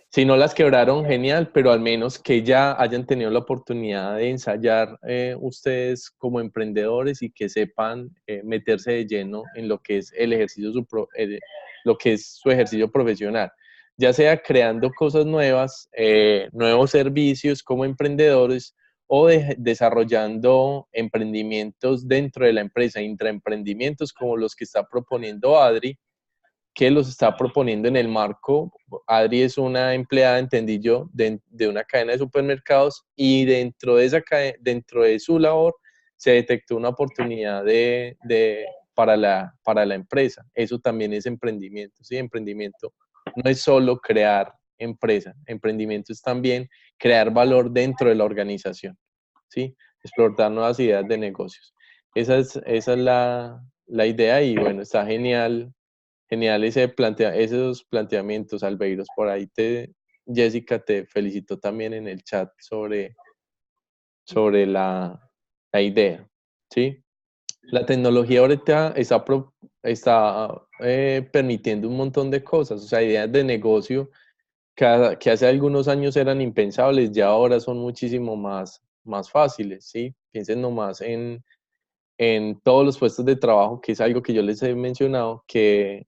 Si no las quebraron, genial, pero al menos que ya hayan tenido la oportunidad de ensayar ustedes como emprendedores y que sepan meterse de lleno en lo que es el ejercicio, lo que es su ejercicio profesional, ya sea creando cosas nuevas, nuevos servicios como emprendedores o desarrollando emprendimientos dentro de la empresa, intraemprendimientos como los que está proponiendo Adri, que los está proponiendo en el marco. Adri es una empleada, entendí yo, de una cadena de supermercados y dentro de su labor se detectó una oportunidad para la empresa. Eso también es emprendimiento, ¿sí? Emprendimiento no es solo crear empresa, emprendimiento es también crear valor dentro de la organización, ¿sí? Explotar nuevas ideas de negocios. Esa es la idea y bueno, está genial. Genial esos planteamientos, Albeiros. Por ahí Jessica te felicitó también en el chat sobre la idea, ¿sí? La tecnología ahorita está permitiendo un montón de cosas, o sea, ideas de negocio que hace algunos años eran impensables, ya ahora son muchísimo más fáciles, ¿sí? Piensen nomás en todos los puestos de trabajo, que es algo que yo les he mencionado, que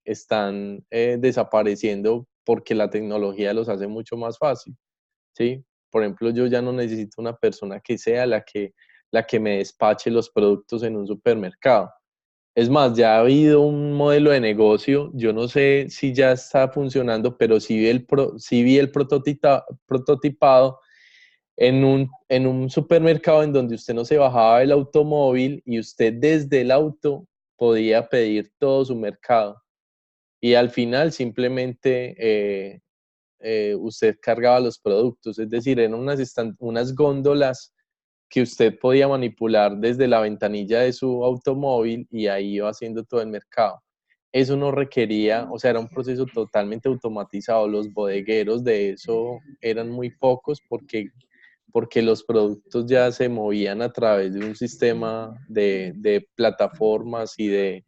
están desapareciendo porque la tecnología los hace mucho más fácil, ¿sí? Por ejemplo, yo ya no necesito una persona que sea la que me despache los productos en un supermercado. Es más, ya ha habido un modelo de negocio, yo no sé si ya está funcionando, pero sí vi el prototipado en un supermercado en donde usted no se bajaba del automóvil y usted desde el auto podía pedir todo su mercado. Y al final simplemente usted cargaba los productos, es decir, eran unas góndolas que usted podía manipular desde la ventanilla de su automóvil y ahí iba haciendo todo el mercado. Eso no requería, o sea, era un proceso totalmente automatizado. Los bodegueros de eso eran muy pocos porque los productos ya se movían a través de un sistema de plataformas y de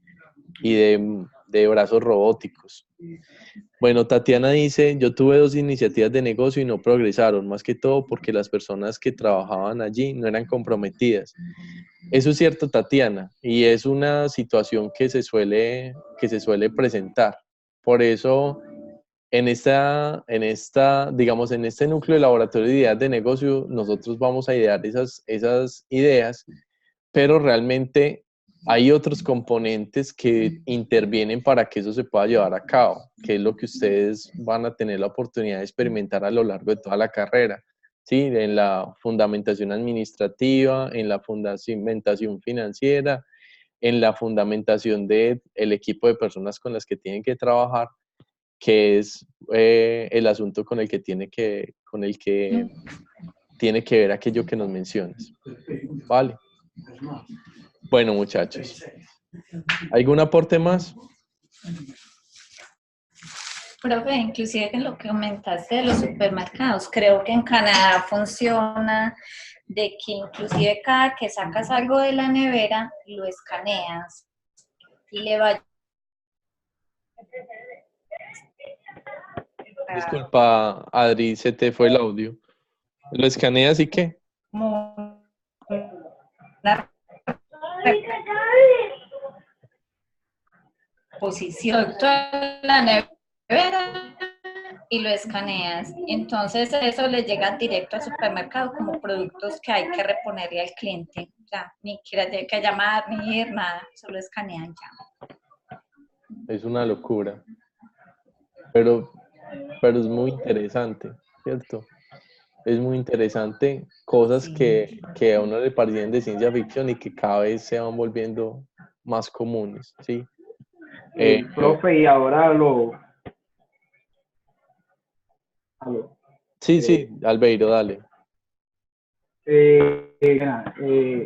brazos robóticos. Bueno, Tatiana dice, yo tuve 2 iniciativas de negocio y no progresaron, más que todo porque las personas que trabajaban allí no eran comprometidas. Eso es cierto, Tatiana, y es una situación que se suele presentar. Por eso, digamos, en este núcleo de laboratorio de ideas de negocio, nosotros vamos a idear esas ideas, pero realmente hay otros componentes que intervienen para que eso se pueda llevar a cabo, que es lo que ustedes van a tener la oportunidad de experimentar a lo largo de toda la carrera, ¿sí? En la fundamentación administrativa, en la fundamentación financiera, en la fundamentación del equipo de personas con las que tienen que trabajar, que es el asunto con el que tiene que ver aquello que nos mencionas. Vale. Bueno, muchachos, ¿algún aporte más? Profe, inclusive en lo que comentaste de los supermercados, creo que en Canadá funciona de que inclusive cada que sacas algo de la nevera, lo escaneas y le va... Disculpa, Adri, se te fue el audio. ¿Lo escaneas y qué? Posición toda la nevera y lo escaneas. Entonces eso le llega directo al supermercado como productos que hay que reponerle al cliente. O sea, ni siquiera hay que llamar ni ir, nada, solo escanean ya. Es una locura. Pero es muy interesante, ¿cierto? Es muy interesante, cosas que a uno le parecían de ciencia ficción y que cada vez se van volviendo más comunes, ¿sí? Profe, y ahora Sí, Albeiro, dale.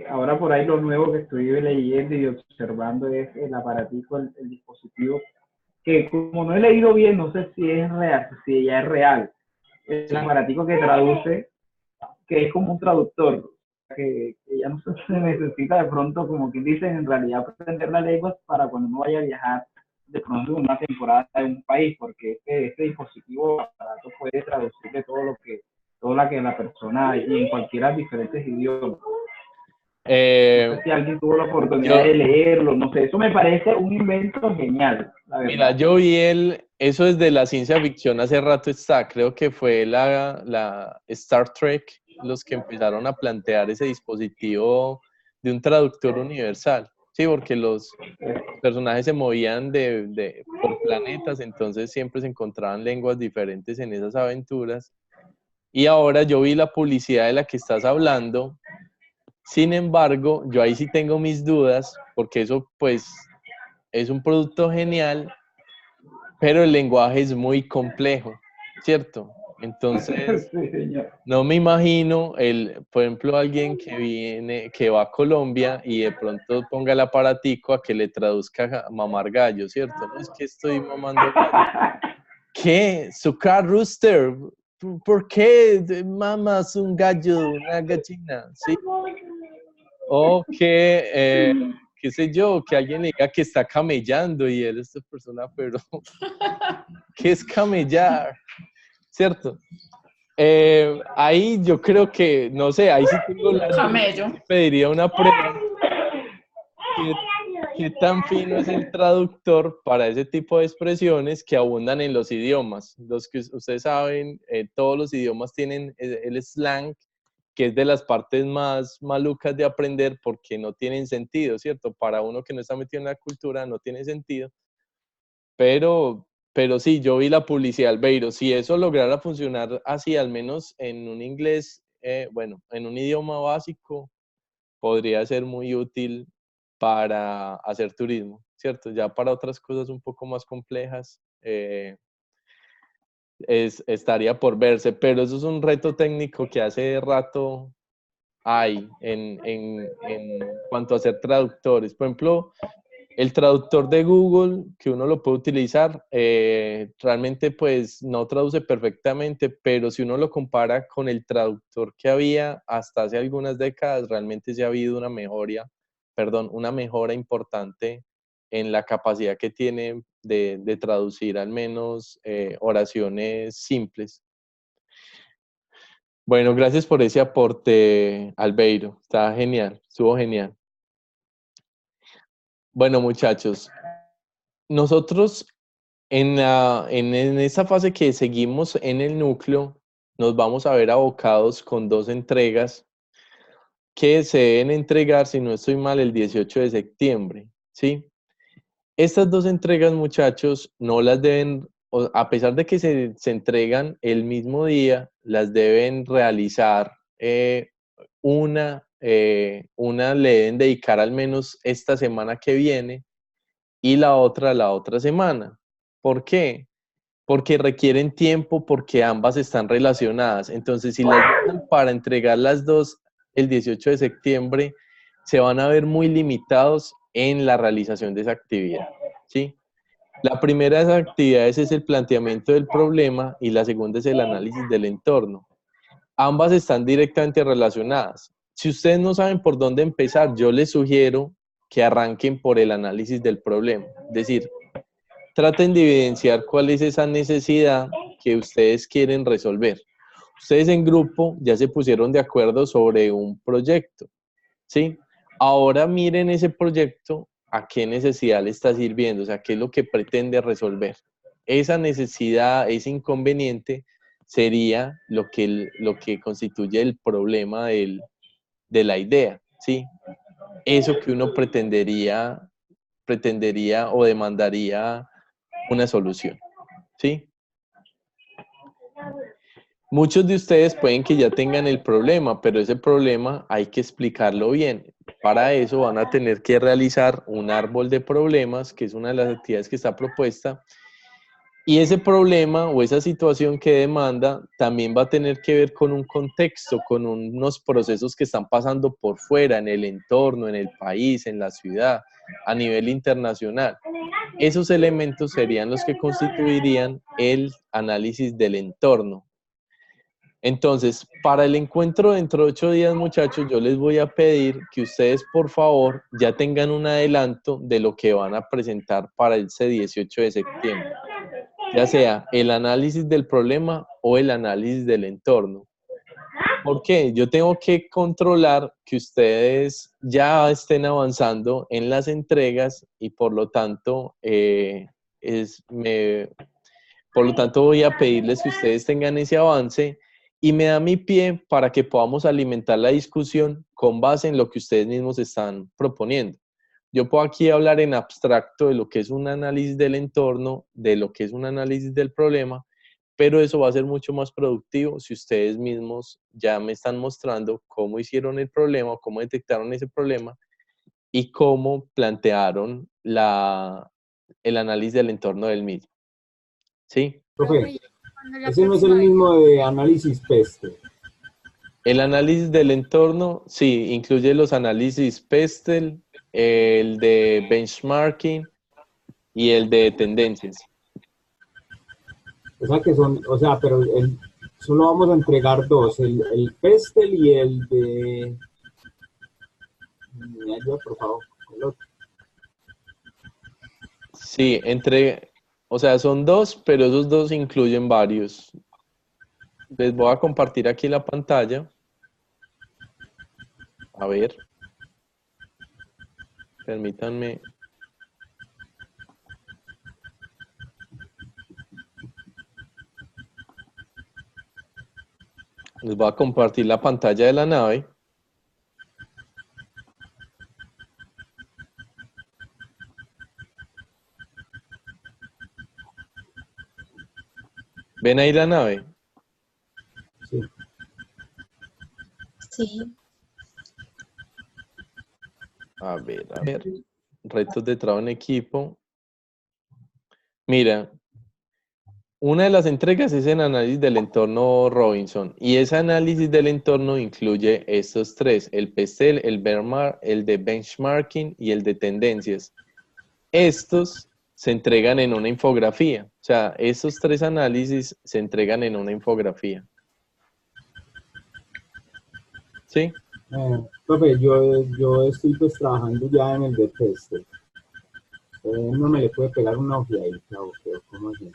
Ahora por ahí lo nuevo que estoy leyendo y observando es el aparatico, el dispositivo, que como no he leído bien, no sé si es real, si ya es real. El aparatico que traduce, que es como un traductor, que ya no se necesita de pronto, como quien dice, en realidad aprender la lengua para cuando uno vaya a viajar de pronto en una temporada de un país, porque este dispositivo aparato puede traducir de todo lo que la persona y en cualquiera de diferentes idiomas. No sé si alguien tuvo la oportunidad de leerlo, no sé, eso me parece un invento genial, la verdad. Mira, yo vi eso desde la ciencia ficción hace rato está, creo que fue la Star Trek los que empezaron a plantear ese dispositivo de un traductor universal, sí, porque los personajes se movían por planetas, entonces siempre se encontraban lenguas diferentes en esas aventuras, y ahora yo vi la publicidad de la que estás hablando. Sin embargo, yo ahí sí tengo mis dudas, porque eso pues es un producto genial, pero el lenguaje es muy complejo, ¿cierto? Entonces, no me imagino, por ejemplo, alguien que va a Colombia y de pronto ponga el aparatico a que le traduzca a mamar gallo, ¿cierto? No es que estoy mamando gallo. ¿Qué? Sucar rooster. ¿Por qué mamas un gallo, una gallina? ¿Sí? O que, qué sé yo, que alguien le diga que está camellando y él, esta persona, pero ¿qué es camellar? ¿Cierto? Ahí yo creo que, no sé, ahí sí tengo la camello. Pediría una prueba. ¿Qué tan fino es el traductor para ese tipo de expresiones que abundan en los idiomas? Los que ustedes saben, todos los idiomas tienen el slang, que es de las partes más malucas de aprender porque no tienen sentido, ¿cierto? Para uno que no está metido en la cultura no tiene sentido. Pero sí, yo vi la publicidad, Albeiro. Si eso lograra funcionar así, al menos en un inglés, bueno, en un idioma básico, podría ser muy útil para hacer turismo, ¿cierto? Ya para otras cosas un poco más complejas, estaría por verse, pero eso es un reto técnico que hace rato hay en cuanto a ser traductores. Por ejemplo, el traductor de Google, que uno lo puede utilizar, realmente pues no traduce perfectamente, pero si uno lo compara con el traductor que había hasta hace algunas décadas, realmente sí ha habido una mejora importante en la capacidad que tiene de traducir al menos oraciones simples. Bueno, gracias por ese aporte, Albeiro. Está genial, estuvo genial. Bueno, muchachos, nosotros en esta fase que seguimos en el núcleo, nos vamos a ver abocados con 2 entregas que se deben entregar, si no estoy mal, el 18 de septiembre, ¿sí? Estas 2 entregas, muchachos, no las deben, a pesar de que se entregan el mismo día, las deben realizar una le deben dedicar al menos esta semana que viene y la otra semana. ¿Por qué? Porque requieren tiempo, porque ambas están relacionadas. Entonces, si las dejan para entregar las 2 el 18 de septiembre, se van a ver muy limitados en la realización de esa actividad, ¿sí? La primera de esas actividades es el planteamiento del problema y la segunda es el análisis del entorno. Ambas están directamente relacionadas. Si ustedes no saben por dónde empezar, yo les sugiero que arranquen por el análisis del problema. Es decir, traten de evidenciar cuál es esa necesidad que ustedes quieren resolver. Ustedes en grupo ya se pusieron de acuerdo sobre un proyecto, ¿sí? Ahora miren ese proyecto, a qué necesidad le está sirviendo, o sea, qué es lo que pretende resolver. Esa necesidad, ese inconveniente, sería lo que constituye el problema de la idea, ¿sí? Eso que uno pretendería o demandaría una solución, ¿sí? Muchos de ustedes pueden que ya tengan el problema, pero ese problema hay que explicarlo bien. Para eso van a tener que realizar un árbol de problemas, que es una de las actividades que está propuesta, Y ese problema o esa situación que demanda también va a tener que ver con un contexto, con unos procesos que están pasando por fuera, en el entorno, en el país, en la ciudad, a nivel internacional. Esos elementos serían los que constituirían el análisis del entorno. Entonces, para el encuentro dentro de 8 días, muchachos, yo les voy a pedir que ustedes, por favor, ya tengan un adelanto de lo que van a presentar para ese 18 de septiembre. Ya sea el análisis del problema o el análisis del entorno. ¿Por qué? Yo tengo que controlar que ustedes ya estén avanzando en las entregas y por lo tanto, voy a pedirles que ustedes tengan ese avance y me da mi pie para que podamos alimentar la discusión con base en lo que ustedes mismos están proponiendo. Yo puedo aquí hablar en abstracto de lo que es un análisis del entorno, de lo que es un análisis del problema, pero eso va a ser mucho más productivo si ustedes mismos ya me están mostrando cómo hicieron el problema, cómo detectaron ese problema y cómo plantearon el análisis del entorno del mismo. ¿Sí? Profe, ese no es el mismo de análisis PESTEL. El análisis del entorno, sí, incluye los análisis PESTEL, el de benchmarking y el de tendencias. O sea que son, o sea, pero solo vamos a entregar dos, el PESTEL y el de... Me ayuda, por favor, el otro. Sí, o sea, son dos, pero esos dos incluyen varios. Les voy a compartir aquí la pantalla. A ver. Permítanme. Les voy a compartir la pantalla de la nave. ¿Ven ahí la nave? Sí. Sí. A ver. Retos de trabajo en equipo. Mira, una de las entregas es el análisis del entorno Robinson y ese análisis del entorno incluye estos tres, el PESTEL, el de benchmarking y el de tendencias. Estos se entregan en una infografía, o sea, estos tres análisis se entregan en una infografía. ¿Sí? Profe, yo estoy pues trabajando ya en el de PESTEL. ¿No me le puede pegar una ojeadita o cómo así?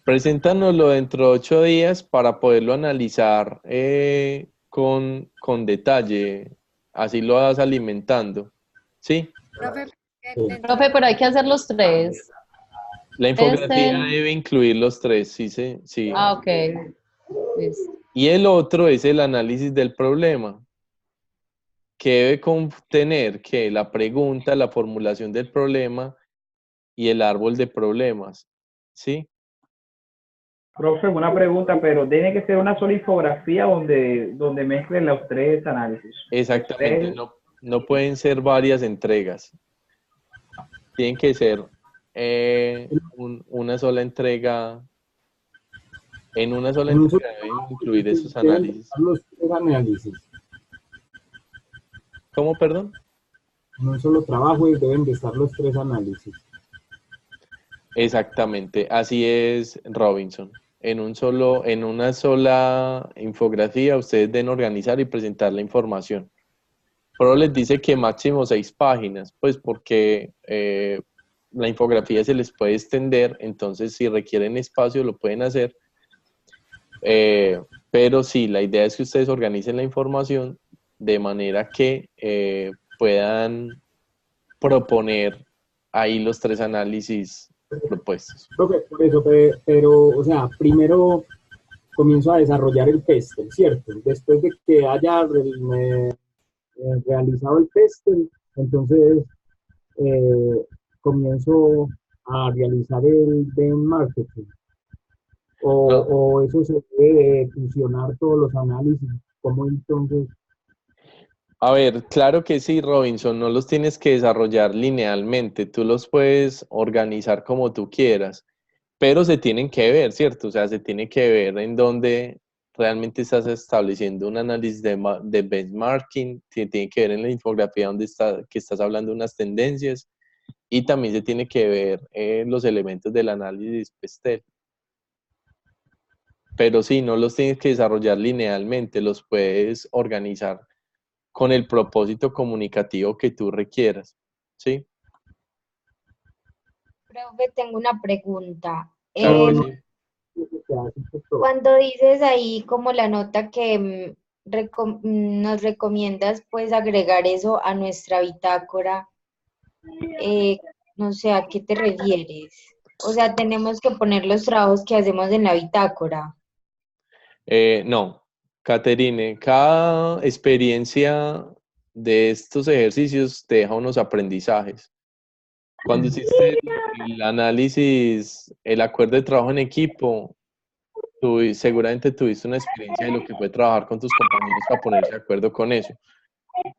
Preséntanoslo dentro de 8 días para poderlo analizar con detalle. Así lo vas alimentando. ¿Sí? Profe, pero hay que hacer los tres. La infografía debe incluir los tres, sí. Ah, ok. Listo. Y el otro es el análisis del problema, que debe contener que la pregunta, la formulación del problema y el árbol de problemas. ¿Sí? Profe, una pregunta, pero tiene que ser una sola infografía donde mezclen los tres análisis. Exactamente, no pueden ser varias entregas. Tienen que ser una sola entrega. En una sola entrega deben incluir esos análisis. Los tres análisis. ¿Cómo, perdón? En un solo trabajo deben de estar los tres análisis. Exactamente, así es, Robinson. En una sola infografía ustedes deben organizar y presentar la información. Pero les dice que máximo 6 páginas, pues porque la infografía se les puede extender, entonces si requieren espacio lo pueden hacer. Pero sí, la idea es que ustedes organicen la información de manera que puedan proponer ahí los tres análisis propuestos. Profe, por eso, pero, o sea, primero comienzo a desarrollar el PESTEL, ¿cierto? Después de que haya realizado el PESTEL, entonces comienzo a realizar el benchmarking. O eso se debe fusionar todos los análisis, ¿cómo entonces? A ver, claro que sí, Robinson, no los tienes que desarrollar linealmente, tú los puedes organizar como tú quieras, pero se tienen que ver, ¿cierto? O sea, se tiene que ver en dónde realmente estás estableciendo un análisis de benchmarking, se tiene que ver en la infografía donde que estás hablando de unas tendencias y también se tiene que ver los elementos del análisis PESTEL. Pero sí, no los tienes que desarrollar linealmente, los puedes organizar con el propósito comunicativo que tú requieras, ¿sí? Profe, tengo una pregunta. Claro que sí. Cuando dices ahí como la nota que nos recomiendas pues agregar eso a nuestra bitácora, no sé, ¿a qué te refieres? O sea, tenemos que poner los trabajos que hacemos en la bitácora. No, Caterine, cada experiencia de estos ejercicios te deja unos aprendizajes. Cuando hiciste el análisis, el acuerdo de trabajo en equipo, seguramente tuviste una experiencia de lo que fue trabajar con tus compañeros para ponerse de acuerdo con eso.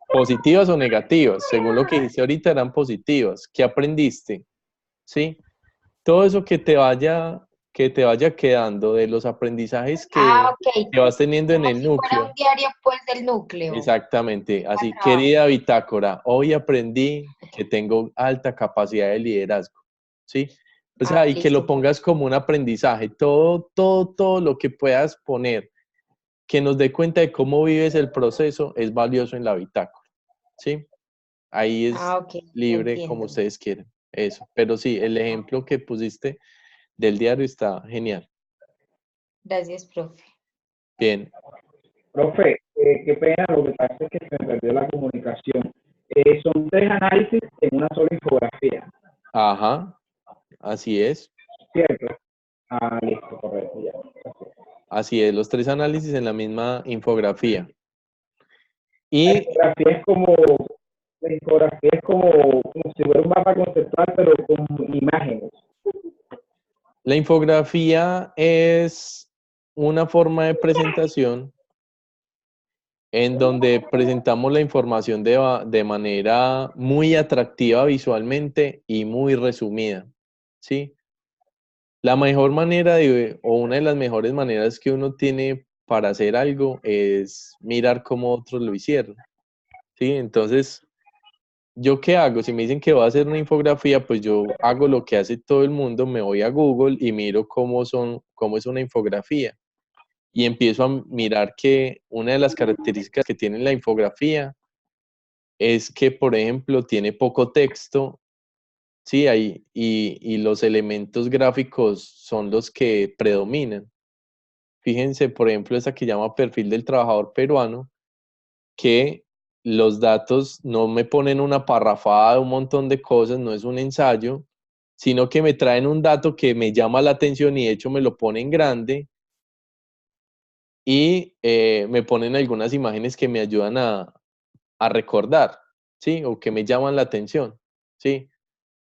¿Positivas o negativas? Según lo que dijiste ahorita, eran positivas. ¿Qué aprendiste? ¿Sí? Todo eso que te vaya quedando de los aprendizajes que vas teniendo en el Fuera núcleo. un diario pues del núcleo. Exactamente. Así, querida bitácora, hoy aprendí que tengo alta capacidad de liderazgo. ¿Sí? O sea, y que lo pongas como un aprendizaje. Todo lo que puedas poner que nos dé cuenta de cómo vives el proceso es valioso en la bitácora. ¿Sí? Ahí es libre como ustedes quieren. Eso. Pero sí, el ejemplo que pusiste del diario está genial. Gracias, profe. Bien. Profe, qué pena, lo que pasa es que se me perdió la comunicación. Son 3 análisis en una sola infografía. Ajá, así es. ¿Cierto? Ah, listo, correcto, ya. Así es, los 3 análisis en la misma infografía. Y La infografía es como si fuera un mapa conceptual, pero con imágenes. la infografía es una forma de presentación en donde presentamos la información de manera muy atractiva visualmente y muy resumida, ¿sí? La mejor manera o una de las mejores maneras que uno tiene para hacer algo es mirar cómo otros lo hicieron, ¿sí? Entonces, ¿yo qué hago? Si me dicen que voy a hacer una infografía, pues yo hago lo que hace todo el mundo, me voy a Google y miro cómo es una infografía. Y empiezo a mirar que una de las características que tiene la infografía es que, por ejemplo, tiene poco texto, sí, y los elementos gráficos son los que predominan. Fíjense, por ejemplo, esa que llama perfil del trabajador peruano, que los datos no me ponen una parrafada de un montón de cosas, no es un ensayo, sino que me traen un dato que me llama la atención y de hecho me lo ponen grande y me ponen algunas imágenes que me ayudan a recordar, ¿sí? O que me llaman la atención, ¿sí?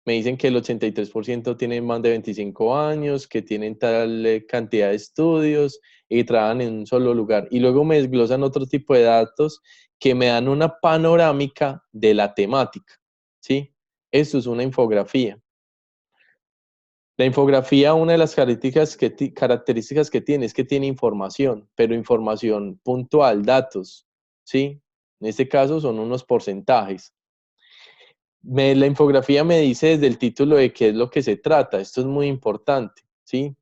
Me dicen que el 83% tienen más de 25 años, que tienen tal cantidad de estudios y trabajan en un solo lugar. Y luego me desglosan otro tipo de datos que me dan una panorámica de la temática, ¿sí? Eso es una infografía. La infografía, una de las características que tiene es que tiene información, pero información puntual, datos, ¿sí? En este caso son unos porcentajes. La infografía me dice desde el título de qué es lo que se trata. Esto es muy importante, ¿sí?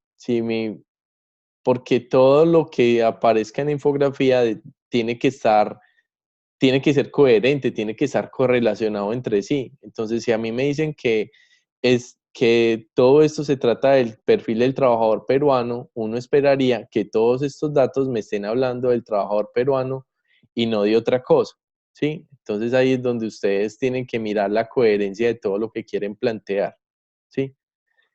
Porque todo lo que aparezca en la infografía tiene que ser coherente, tiene que estar correlacionado entre sí. Entonces, si a mí me dicen que todo esto se trata del perfil del trabajador peruano, uno esperaría que todos estos datos me estén hablando del trabajador peruano y no de otra cosa, ¿sí? Entonces ahí es donde ustedes tienen que mirar la coherencia de todo lo que quieren plantear, ¿sí?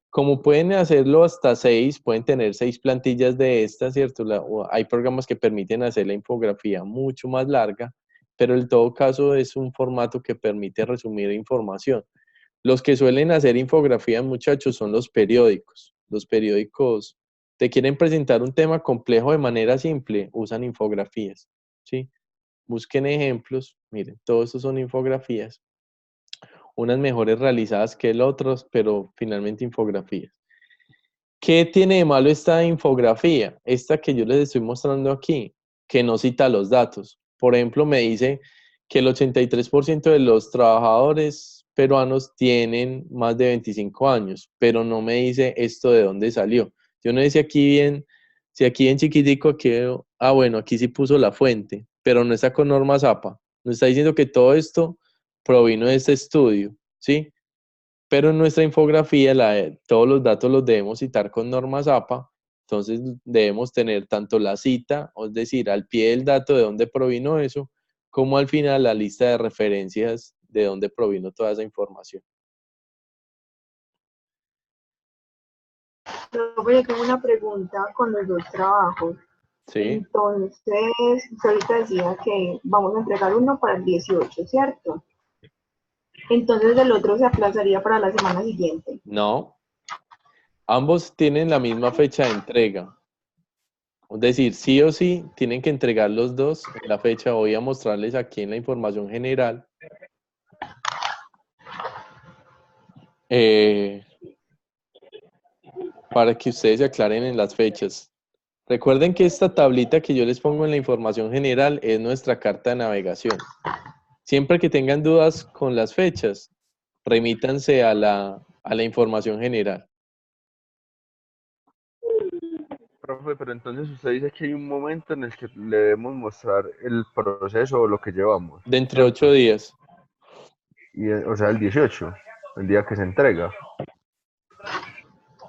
Como pueden hacerlo hasta 6, pueden tener 6 plantillas de estas, ¿cierto? Hay programas que permiten hacer la infografía mucho más larga, pero en todo caso es un formato que permite resumir información. Los que suelen hacer infografías, muchachos, son los periódicos. Los periódicos te quieren presentar un tema complejo de manera simple, usan infografías, ¿sí? busquen ejemplos, miren, todo esto son infografías, unas mejores realizadas que otras, pero finalmente infografías. ¿Qué tiene de malo esta infografía? Esta que yo les estoy mostrando aquí, que no cita los datos. Por ejemplo, me dice que el 83% de los trabajadores peruanos tienen más de 25 años, pero no me dice esto de dónde salió. Yo no sé aquí bien, si aquí en chiquitico, aquí, bueno, aquí sí puso la fuente, pero no está con normas APA. Nos está diciendo que todo esto provino de este estudio, ¿sí? Pero en nuestra infografía todos los datos los debemos citar con normas APA, entonces debemos tener tanto la cita, es decir, al pie del dato de dónde provino eso, como al final la lista de referencias de dónde provino toda esa información. Yo tengo una pregunta con los dos trabajos. Sí. Entonces, usted ahorita decía que vamos a entregar uno para el 18, ¿cierto? Entonces el otro se aplazaría para la semana siguiente. No, ambos tienen la misma fecha de entrega. Es decir, sí o sí tienen que entregar los dos en la fecha. Voy a mostrarles aquí en la información general. Para que ustedes se aclaren en las fechas. Recuerden que esta tablita que yo les pongo en la información general es nuestra carta de navegación. Siempre que tengan dudas con las fechas, remítanse a la información general. Profe, pero entonces usted dice que hay un momento en el que le debemos mostrar el proceso o lo que llevamos. Dentro de 8 días. Y, o sea, el 18, el día que se entrega.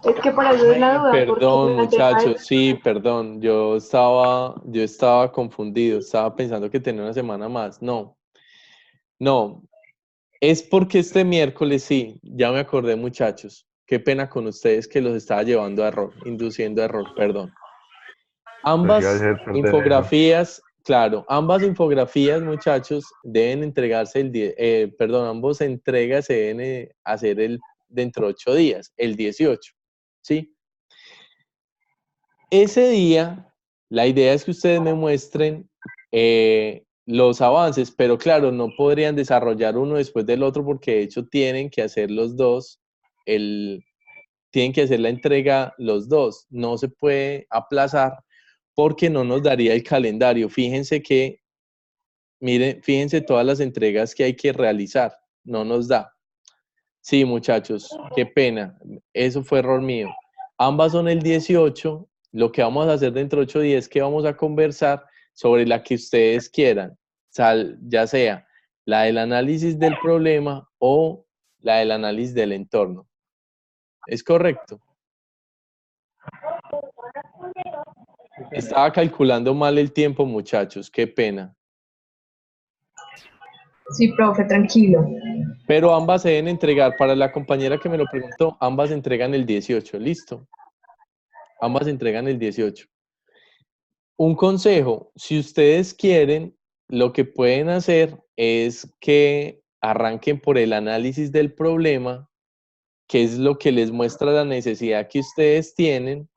Es que por eso es la duda. Perdón, muchachos, sí, perdón. Yo estaba confundido. Estaba pensando que tenía una semana más. No. Es porque este miércoles, sí, ya me acordé, muchachos. Qué pena con ustedes que los estaba llevando a error, induciendo a error, perdón. Ambas infografías, claro, ambas infografías, muchachos, deben entregarse ambos entregas se deben hacer dentro de 8 días, el 18, ¿sí? Ese día, la idea es que ustedes me muestren los avances, pero claro, no podrían desarrollar uno después del otro porque de hecho tienen que hacer los dos, tienen que hacer la entrega los dos, no se puede aplazar porque no nos daría el calendario. Fíjense que, miren, fíjense todas las entregas que hay que realizar, no nos da. Sí, muchachos, qué pena, eso fue error mío. Ambas son el 18, lo que vamos a hacer dentro de 8 días es que vamos a conversar sobre la que ustedes quieran, ya sea la del análisis del problema o la del análisis del entorno. ¿Es correcto? Estaba calculando mal el tiempo, muchachos, qué pena. Sí, profe, tranquilo. Pero ambas se deben entregar, para la compañera que me lo preguntó, ambas entregan el 18, ¿listo? Ambas entregan el 18. Un consejo, si ustedes quieren, lo que pueden hacer es que arranquen por el análisis del problema, que es lo que les muestra la necesidad que ustedes tienen,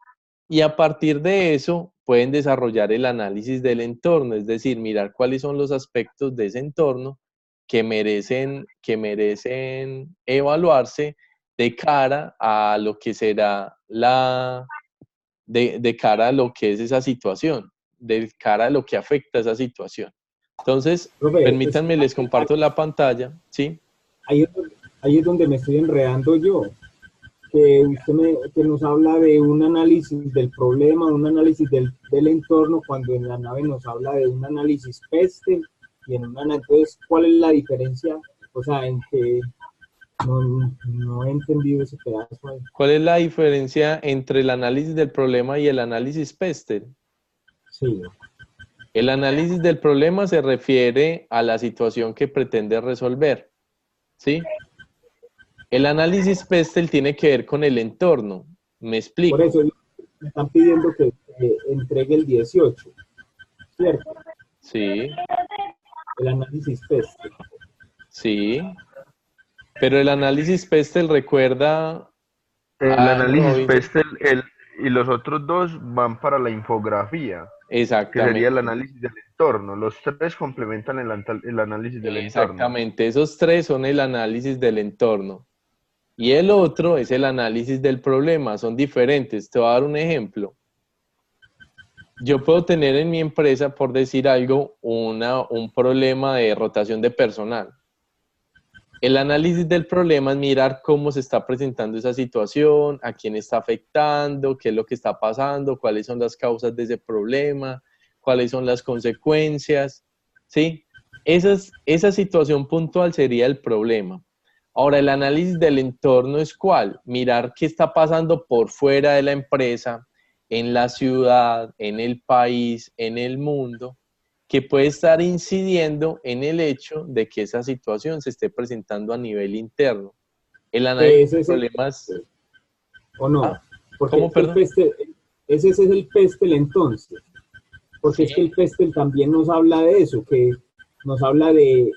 y a partir de eso pueden desarrollar el análisis del entorno, es decir, mirar cuáles son los aspectos de ese entorno que merecen evaluarse de cara a lo que será de cara a lo que es esa situación, de cara a lo que afecta a esa situación. Entonces, permítanme, les comparto la pantalla, ¿sí? Ahí es donde me estoy enredando yo, que usted que nos habla de un análisis del problema, un análisis del entorno, cuando en la nave nos habla de un análisis PESTEL, y en una, entonces, ¿cuál es la diferencia? O sea, en que no he entendido ese pedazo ahí. ¿Cuál es la diferencia entre el análisis del problema y el análisis PESTEL? Sí. El análisis del problema se refiere a la situación que pretende resolver, ¿sí? El análisis PESTEL tiene que ver con el entorno. ¿Me explico? Por eso me están pidiendo que entregue el 18, ¿cierto? Sí. El análisis PESTEL. Sí. Pero el análisis PESTEL recuerda... El análisis PESTEL y los otros dos van para la infografía. Que sería Exactamente. el análisis del entorno. Los tres complementan el análisis del entorno. Exactamente, esos tres son el análisis del entorno. Y el otro es el análisis del problema, son diferentes. Te voy a dar un ejemplo. Yo puedo tener en mi empresa, por decir algo, un problema de rotación de personal. El análisis del problema es mirar cómo se está presentando esa situación, a quién está afectando, qué es lo que está pasando, cuáles son las causas de ese problema, cuáles son las consecuencias, ¿sí? Esa situación puntual sería el problema. Ahora, el análisis del entorno es ¿cuál? Mirar qué está pasando por fuera de la empresa, en la ciudad, en el país, en el mundo, que puede estar incidiendo en el hecho de que esa situación se esté presentando a nivel interno. El análisis de problemas... ¿O no? Ah, porque ¿cómo, perdón? Ese es el PESTEL entonces. Porque es que el PESTEL también nos habla de eso, que nos habla de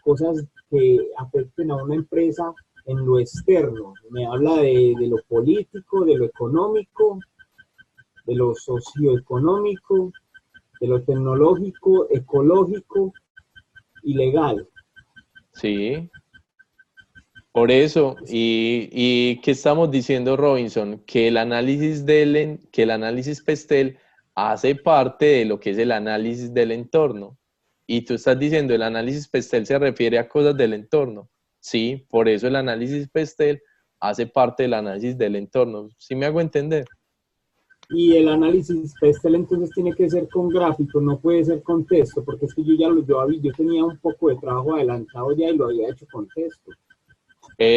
cosas que afecten a una empresa en lo externo. Me habla de lo político, de lo económico, de lo socioeconómico, de lo tecnológico, ecológico y legal. Sí. Por eso, y ¿qué estamos diciendo, Robinson? Que el análisis PESTEL hace parte de lo que es el análisis del entorno. Y tú estás diciendo, el análisis PESTEL se refiere a cosas del entorno. Sí, por eso el análisis PESTEL hace parte del análisis del entorno. ¿Sí me hago entender? Y el análisis PESTEL entonces tiene que ser con gráficos, no puede ser con texto, porque es que yo tenía un poco de trabajo adelantado ya y lo había hecho con texto.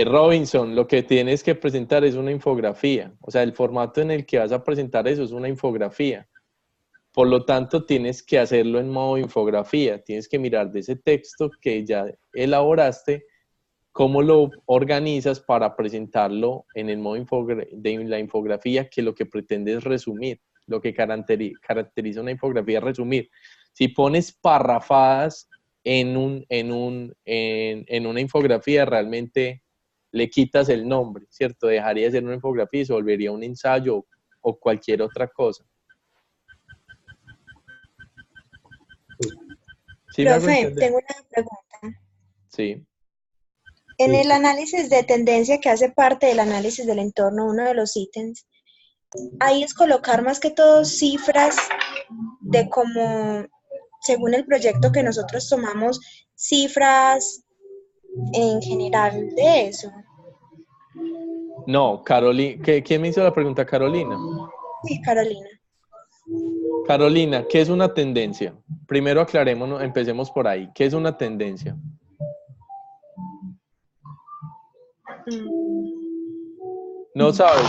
Robinson, lo que tienes que presentar es una infografía. O sea, el formato en el que vas a presentar eso es una infografía. Por lo tanto, tienes que hacerlo en modo infografía. Tienes que mirar de ese texto que ya elaboraste, cómo lo organizas para presentarlo en el modo de la infografía, que lo que pretende es resumir. Lo que caracteriza una infografía es resumir. Si pones parrafadas en una infografía, realmente le quitas el nombre, ¿cierto? Dejaría de ser una infografía y se volvería un ensayo o cualquier otra cosa. ¿Sí Profe, tengo una pregunta. Sí. En el análisis de tendencia que hace parte del análisis del entorno, uno de los ítems, ahí es colocar más que todo cifras de cómo, según el proyecto que nosotros tomamos, cifras en general de eso. No, Carolina, ¿quién me hizo la pregunta? ¿Carolina? Sí, Carolina. Carolina, ¿qué es una tendencia? Primero aclarémonos, empecemos por ahí. ¿Qué es una tendencia? No sabes.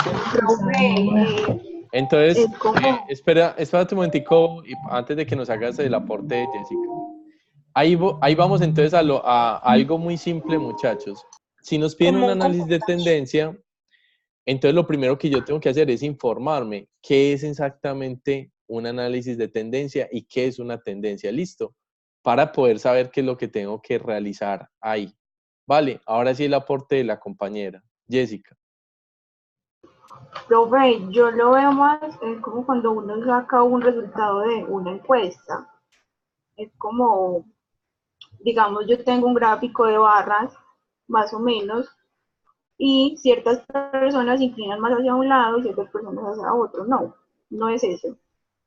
Entonces, espérate un momentico antes de que nos hagas el aporte de Jessica. Ahí vamos entonces a algo muy simple, muchachos. Si nos piden un análisis de tendencia, entonces lo primero que yo tengo que hacer es informarme qué es exactamente un análisis de tendencia y qué es una tendencia. ¿Listo? Para poder saber qué es lo que tengo que realizar ahí. Vale, ahora sí el aporte de la compañera, Jessica. Profe, yo lo veo más como cuando uno saca un resultado de una encuesta. Es como, digamos, yo tengo un gráfico de barras, más o menos, y ciertas personas se inclinan más hacia un lado y ciertas personas hacia otro. No, no es eso.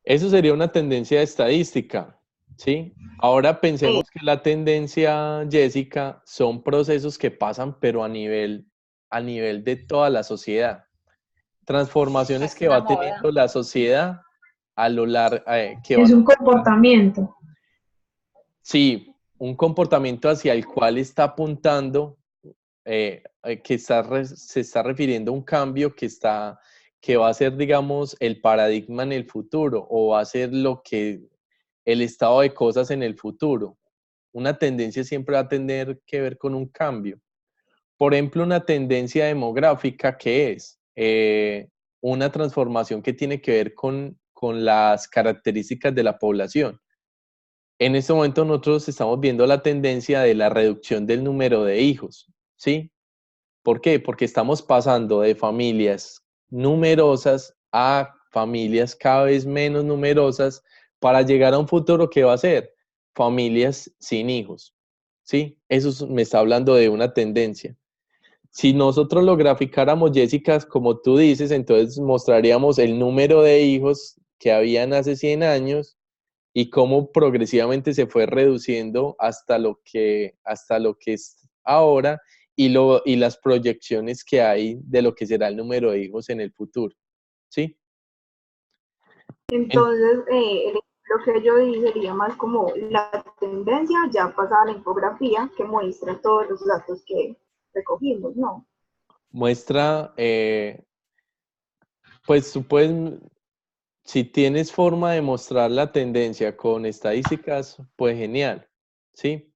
Eso sería una tendencia estadística, ¿sí? Ahora pensemos que la tendencia, Jessica, son procesos que pasan, pero a nivel de toda la sociedad. Transformaciones que va teniendo la sociedad a lo largo. Es un comportamiento. Sí, un comportamiento hacia el cual está apuntando, que se está refiriendo a un cambio que va a ser, digamos, el paradigma en el futuro o va a ser lo que el estado de cosas en el futuro. Una tendencia siempre va a tener que ver con un cambio. Por ejemplo, una tendencia demográfica que es una transformación que tiene que ver con las características de la población. En este momento nosotros estamos viendo la tendencia de la reducción del número de hijos, ¿sí? ¿Por qué? Porque estamos pasando de familias numerosas a familias cada vez menos numerosas, para llegar a un futuro, ¿qué va a ser? Familias sin hijos, ¿sí? Eso me está hablando de una tendencia. Si nosotros lo graficáramos, Jessica, como tú dices, entonces mostraríamos el número de hijos que habían hace 100 años y cómo progresivamente se fue reduciendo hasta lo que es ahora y las proyecciones que hay de lo que será el número de hijos en el futuro, ¿sí? Entonces, lo que yo dije sería más como la tendencia ya pasada a la infografía que muestra todos los datos que recogimos, ¿no? Muestra, pues tú puedes, si tienes forma de mostrar la tendencia con estadísticas, pues genial, ¿sí?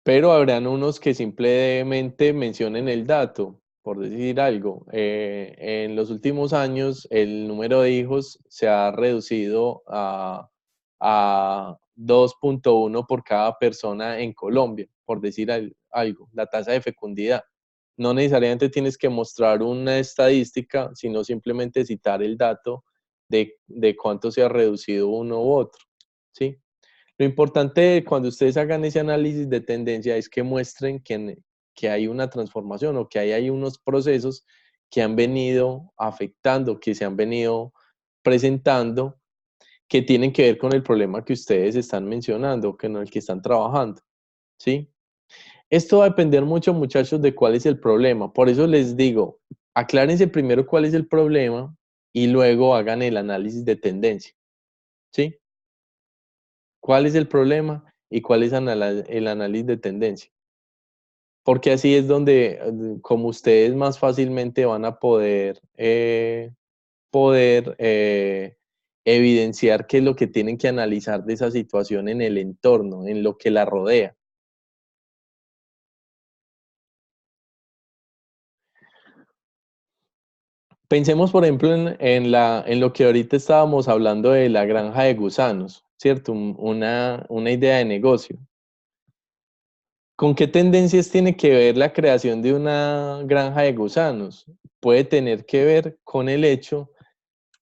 Pero habrán unos que simplemente mencionen el dato, por decir algo. En los últimos años, el número de hijos se ha reducido a 2.1 por cada persona en Colombia, por decir algo, la tasa de fecundidad. No necesariamente tienes que mostrar una estadística, sino simplemente citar el dato de cuánto se ha reducido uno u otro, ¿sí? Lo importante cuando ustedes hagan ese análisis de tendencia es que muestren que hay una transformación o que hay unos procesos que han venido afectando, que se han venido presentando, que tienen que ver con el problema que ustedes están mencionando, con el que están trabajando, ¿sí? Esto va a depender mucho, muchachos, de cuál es el problema. Por eso les digo, aclárense primero cuál es el problema y luego hagan el análisis de tendencia, ¿sí? ¿Cuál es el problema y cuál es el análisis de tendencia? Porque así es donde, como ustedes más fácilmente van a poder evidenciar qué es lo que tienen que analizar de esa situación en el entorno, en lo que la rodea. Pensemos, por ejemplo, en lo que ahorita estábamos hablando de la granja de gusanos, ¿cierto? Una idea de negocio. ¿Con qué tendencias tiene que ver la creación de una granja de gusanos? Puede tener que ver con el hecho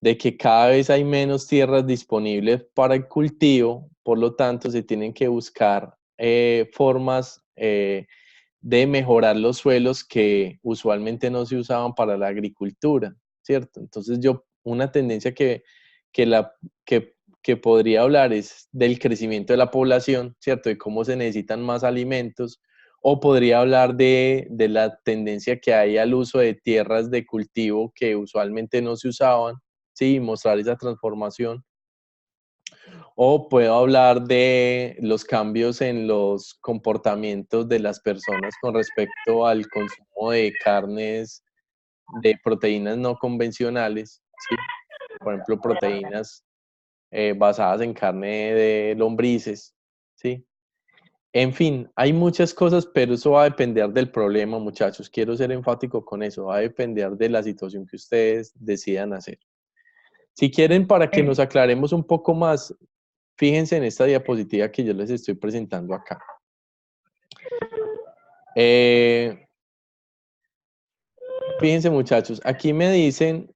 de que cada vez hay menos tierras disponibles para el cultivo, por lo tanto se tienen que buscar formas de mejorar los suelos que usualmente no se usaban para la agricultura, ¿cierto? Entonces una tendencia que podría hablar es del crecimiento de la población, ¿cierto? De cómo se necesitan más alimentos, o podría hablar de la tendencia que hay al uso de tierras de cultivo que usualmente no se usaban, ¿sí? Mostrar esa transformación. O puedo hablar de los cambios en los comportamientos de las personas con respecto al consumo de carnes, de proteínas no convencionales, ¿sí? Por ejemplo, proteínas basadas en carne de lombrices, ¿sí? En fin, hay muchas cosas, pero eso va a depender del problema, muchachos. Quiero ser enfático con eso. Va a depender de la situación que ustedes decidan hacer. Si quieren, para que nos aclaremos un poco más, fíjense en esta diapositiva que yo les estoy presentando acá. Fíjense, muchachos, aquí me dicen,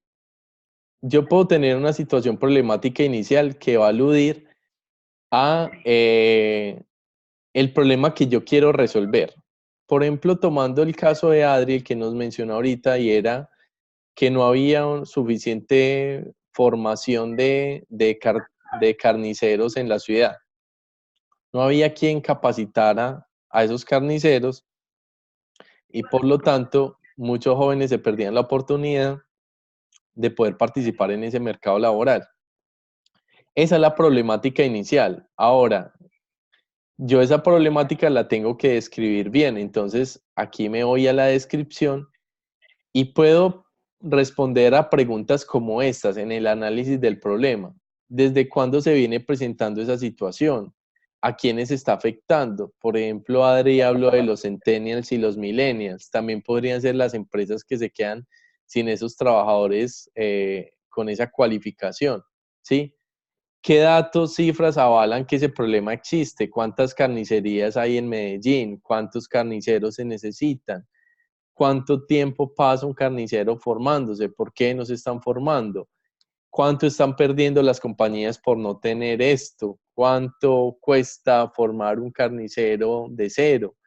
yo puedo tener una situación problemática inicial que va a aludir a el problema que yo quiero resolver. Por ejemplo, tomando el caso de Adri, el que nos mencionó ahorita, y era que no había suficiente formación de carniceros en la ciudad. No había quien capacitara a esos carniceros y por lo tanto muchos jóvenes se perdían la oportunidad de poder participar en ese mercado laboral. Esa es la problemática inicial. Ahora, yo esa problemática la tengo que describir bien, entonces aquí me voy a la descripción y puedo responder a preguntas como estas en el análisis del problema. ¿Desde cuándo se viene presentando esa situación? ¿A quiénes está afectando? Por ejemplo, Adri habló de los centennials y los millennials. También podrían ser las empresas que se quedan sin esos trabajadores con esa cualificación, ¿sí? ¿Qué datos, cifras avalan que ese problema existe? ¿Cuántas carnicerías hay en Medellín? ¿Cuántos carniceros se necesitan? ¿Cuánto tiempo pasa un carnicero formándose? ¿Por qué no se están formando? ¿Cuánto están perdiendo las compañías por no tener esto? ¿Cuánto cuesta formar un carnicero de cero?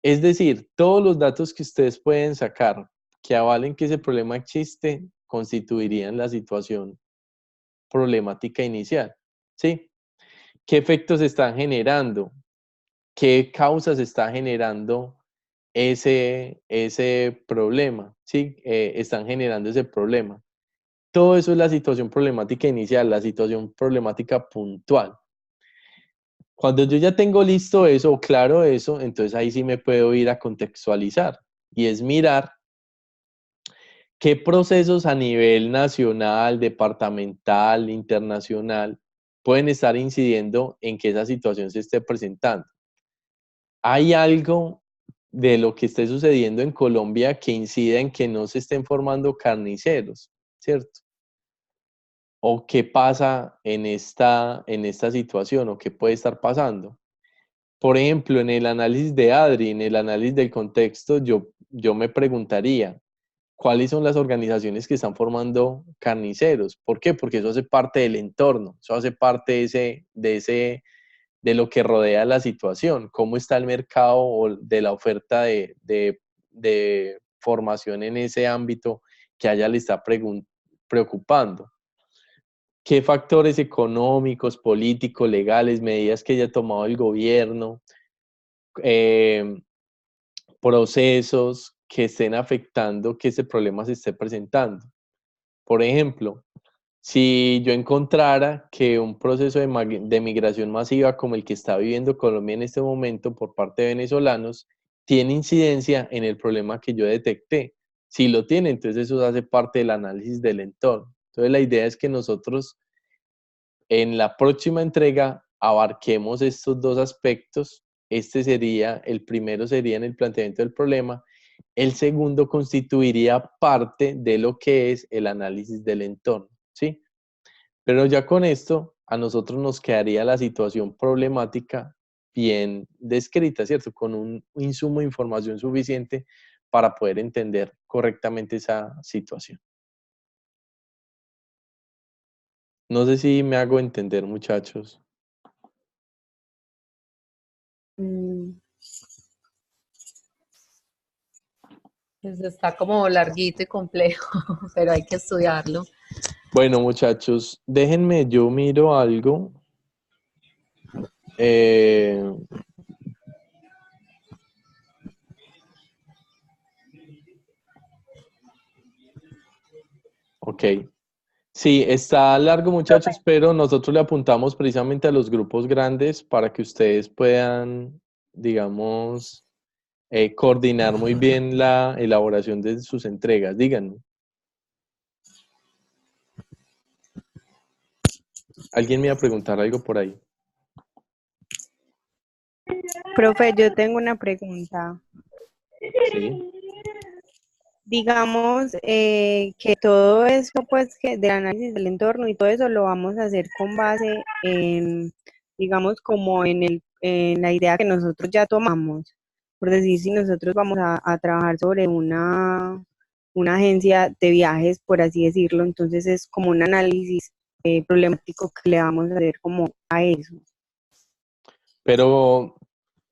Es decir, todos los datos que ustedes pueden sacar que avalen que ese problema existe, constituirían la situación problemática inicial, ¿sí? ¿Qué efectos están generando? ¿Qué causas está generando ese problema? ¿Sí? Están generando ese problema. Todo eso es la situación problemática inicial, la situación problemática puntual. Cuando yo ya tengo listo eso, o claro eso, entonces ahí sí me puedo ir a contextualizar, y es mirar qué procesos a nivel nacional, departamental, internacional, pueden estar incidiendo en que esa situación se esté presentando. ¿Hay algo de lo que esté sucediendo en Colombia que incida en que no se estén formando carniceros, cierto? ¿O qué pasa en esta situación, o qué puede estar pasando? Por ejemplo, en el análisis de Adri, en el análisis del contexto, yo me preguntaría, ¿cuáles son las organizaciones que están formando carniceros? ¿Por qué? Porque eso hace parte del entorno, eso hace parte de lo que rodea la situación, cómo está el mercado o de la oferta de formación en ese ámbito que a ella le está preocupando. ¿Qué factores económicos, políticos, legales, medidas que haya tomado el gobierno, procesos que estén afectando que ese problema se esté presentando? Por ejemplo, si yo encontrara que un proceso de migración masiva como el que está viviendo Colombia en este momento por parte de venezolanos tiene incidencia en el problema que yo detecté. Si lo tiene, entonces eso hace parte del análisis del entorno. Entonces la idea es que nosotros en la próxima entrega abarquemos estos dos aspectos. El primero sería en el planteamiento del problema. El segundo constituiría parte de lo que es el análisis del entorno, ¿sí? Pero ya con esto, a nosotros nos quedaría la situación problemática bien descrita, ¿cierto? Con un insumo de información suficiente para poder entender correctamente esa situación. No sé si me hago entender, muchachos. Pues está como larguito y complejo, pero hay que estudiarlo. Bueno, muchachos, déjenme, yo miro algo. Ok. Sí, está largo, muchachos, pero nosotros le apuntamos precisamente a los grupos grandes para que ustedes puedan, digamos, coordinar muy bien la elaboración de sus entregas. Díganme. ¿Alguien me iba a preguntar algo por ahí? Profe, yo tengo una pregunta. Sí. Digamos que todo eso, pues, que del análisis del entorno y todo eso lo vamos a hacer con base en, digamos, como en la idea que nosotros ya tomamos. Por decir, si nosotros vamos a trabajar sobre una agencia de viajes, por así decirlo, entonces es como un análisis problemático que le vamos a hacer como a eso. Pero,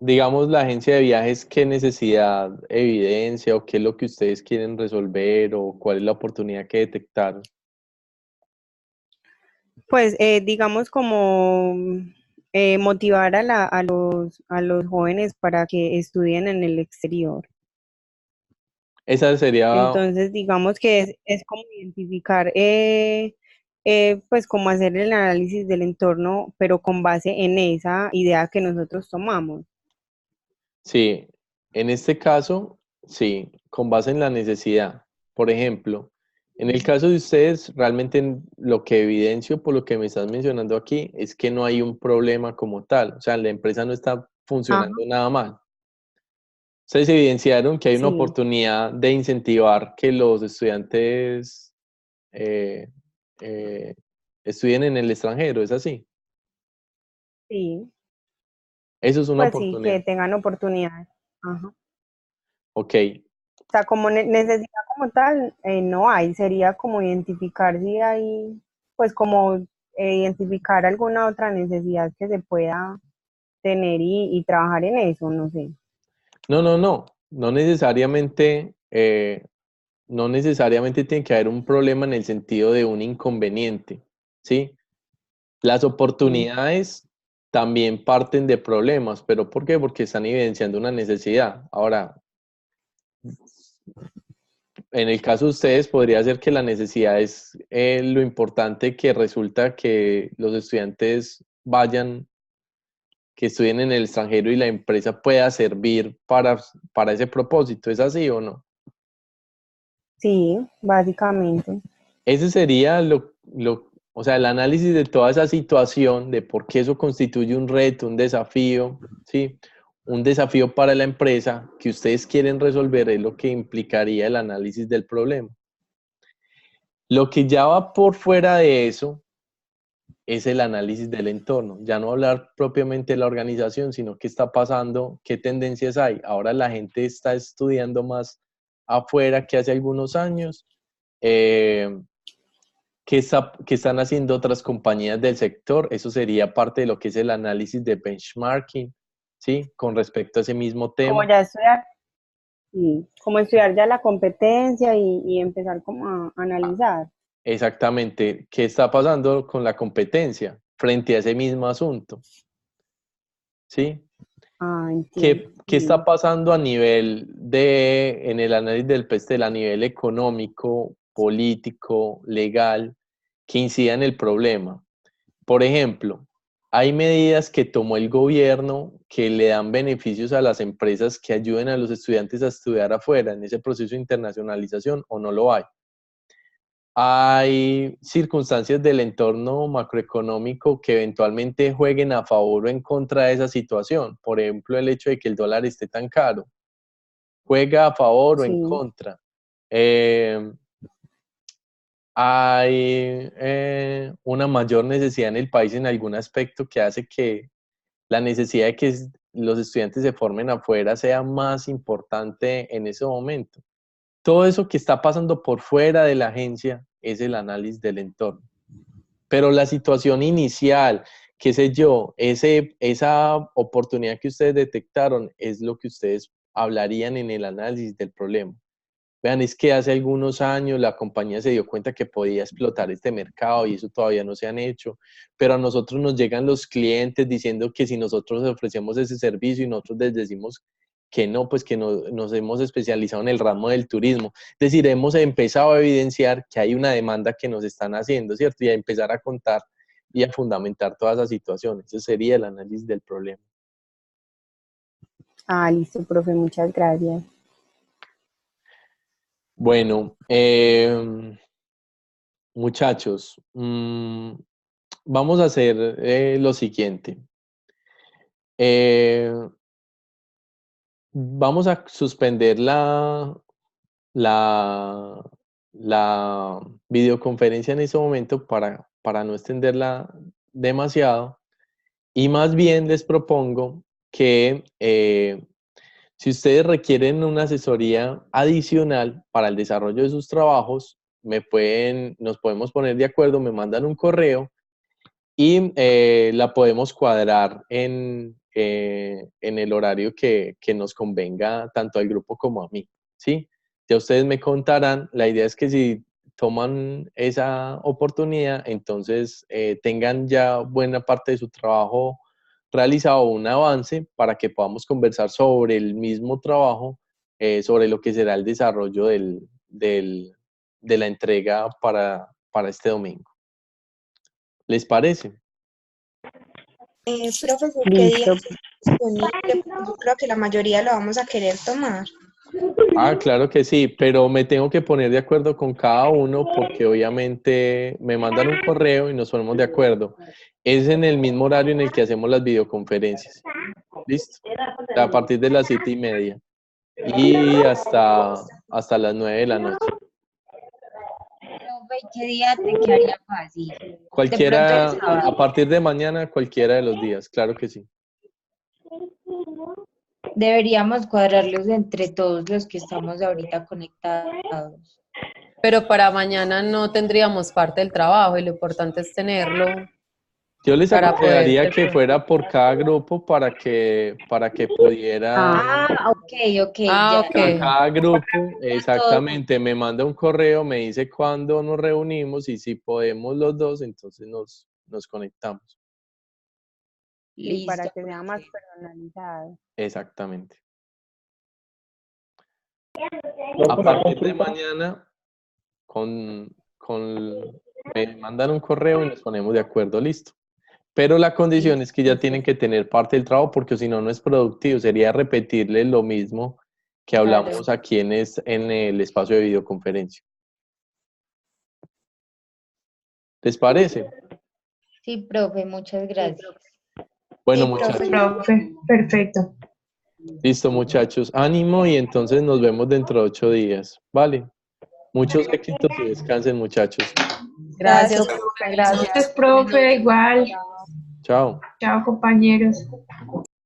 digamos, la agencia de viajes, ¿qué necesidad evidencia o qué es lo que ustedes quieren resolver o cuál es la oportunidad que detectaron? Pues digamos como motivar a los jóvenes para que estudien en el exterior. Esa sería... Entonces, digamos que es como identificar, pues como hacer el análisis del entorno, pero con base en esa idea que nosotros tomamos. Sí, en este caso, sí, con base en la necesidad. Por ejemplo, en el caso de ustedes, realmente lo que evidencio por lo que me estás mencionando aquí es que no hay un problema como tal. O sea, la empresa no está funcionando nada mal. Ustedes evidenciaron que hay una oportunidad de incentivar que los estudiantes estudien en el extranjero, ¿es así? Sí. Eso es una Pues sí, oportunidad. que tengan oportunidades. Ajá. Ok. O sea, como necesidad como tal, no hay, sería como identificar si hay pues como identificar alguna otra necesidad que se pueda tener y trabajar en eso, no sé. No necesariamente, no necesariamente tiene que haber un problema en el sentido de un inconveniente, ¿sí? Las oportunidades también parten de problemas, pero ¿por qué? Porque están evidenciando una necesidad. Ahora, en el caso de ustedes, podría ser que la necesidad es lo importante que resulta que los estudiantes vayan, que estudien en el extranjero y la empresa pueda servir para ese propósito. ¿Es así o no? Sí, básicamente. Ese sería o sea, el análisis de toda esa situación, de por qué eso constituye un reto, un desafío, ¿sí? Un desafío para la empresa que ustedes quieren resolver es lo que implicaría el análisis del problema. Lo que ya va por fuera de eso es el análisis del entorno. Ya no hablar propiamente de la organización, sino qué está pasando, qué tendencias hay. Ahora la gente está estudiando más afuera que hace algunos años. ¿Qué están haciendo otras compañías del sector? Eso sería parte de lo que es el análisis de benchmarking, ¿sí? Con respecto a ese mismo tema. Como ya estudiar, sí, como estudiar ya la competencia y empezar como a analizar. Exactamente. ¿Qué está pasando con la competencia frente a ese mismo asunto? ¿Sí? ¿Qué está pasando a nivel en el análisis del PESTEL, a nivel económico, político, legal, que incida en el problema? Por ejemplo, hay medidas que tomó el gobierno que le dan beneficios a las empresas que ayuden a los estudiantes a estudiar afuera en ese proceso de internacionalización, ¿o no lo hay? Hay circunstancias del entorno macroeconómico que eventualmente jueguen a favor o en contra de esa situación. Por ejemplo, el hecho de que el dólar esté tan caro. ¿Juega a favor o en contra? Hay una mayor necesidad en el país en algún aspecto que hace que la necesidad de que los estudiantes se formen afuera sea más importante en ese momento. Todo eso que está pasando por fuera de la agencia es el análisis del entorno. Pero la situación inicial, qué sé yo, esa oportunidad que ustedes detectaron es lo que ustedes hablarían en el análisis del problema. Vean, es que hace algunos años la compañía se dio cuenta que podía explotar este mercado y eso todavía no se han hecho, pero a nosotros nos llegan los clientes diciendo que si nosotros ofrecemos ese servicio y nosotros les decimos que no, pues que nos hemos especializado en el ramo del turismo. Es decir, hemos empezado a evidenciar que hay una demanda que nos están haciendo, ¿cierto? Y a empezar a contar y a fundamentar todas esas situaciones. Ese sería el análisis del problema. Ah, listo, profe, muchas gracias. Bueno, muchachos, vamos a hacer lo siguiente. Vamos a suspender la videoconferencia en ese momento para no extenderla demasiado. Y más bien les propongo que si ustedes requieren una asesoría adicional para el desarrollo de sus trabajos, nos podemos poner de acuerdo, me mandan un correo y la podemos cuadrar en el horario que nos convenga tanto al grupo como a mí, ¿sí? Ya ustedes me contarán, la idea es que si toman esa oportunidad, entonces tengan ya buena parte de su trabajo realizado, un avance para que podamos conversar sobre el mismo trabajo, sobre lo que será el desarrollo de la entrega para este domingo. ¿Les parece? Profesor, ¿qué día está disponible? Yo creo que la mayoría lo vamos a querer tomar. Ah, claro que sí, pero me tengo que poner de acuerdo con cada uno porque obviamente me mandan un correo y nos ponemos de acuerdo. Es en el mismo horario en el que hacemos las videoconferencias. ¿Listo? A partir de las 7:30 y hasta las 9 de la noche. ¿Qué día te quedaría fácil? Cualquiera, a partir de mañana, cualquiera de los días, claro que sí. Deberíamos cuadrarlos entre todos los que estamos ahorita conectados. pero para mañana no tendríamos parte del trabajo y lo importante es tenerlo. Yo les para aconsejaría poder- que fuera por cada grupo para que pudiera... Ah, ok, Ah, ya. Para cada grupo, exactamente, me manda un correo, me dice cuándo nos reunimos y si podemos los dos, entonces nos conectamos. Y para Listo. que sea más personalizado. Exactamente. A partir de mañana, me mandan un correo y nos ponemos de acuerdo, listo. Pero la condición es que ya tienen que tener parte del trabajo porque si no, no es productivo. Sería repetirles lo mismo que hablamos aquí en el espacio de videoconferencia. ¿Les parece? Sí, profe, muchas gracias. Bueno, Sí, muchachos. Profe, perfecto. Listo, muchachos. Ánimo y entonces nos vemos dentro de 8 días. Vale. Muchos éxitos y descansen, muchachos. Gracias, Gracias, profe, igual. Chao. Chao, compañeros.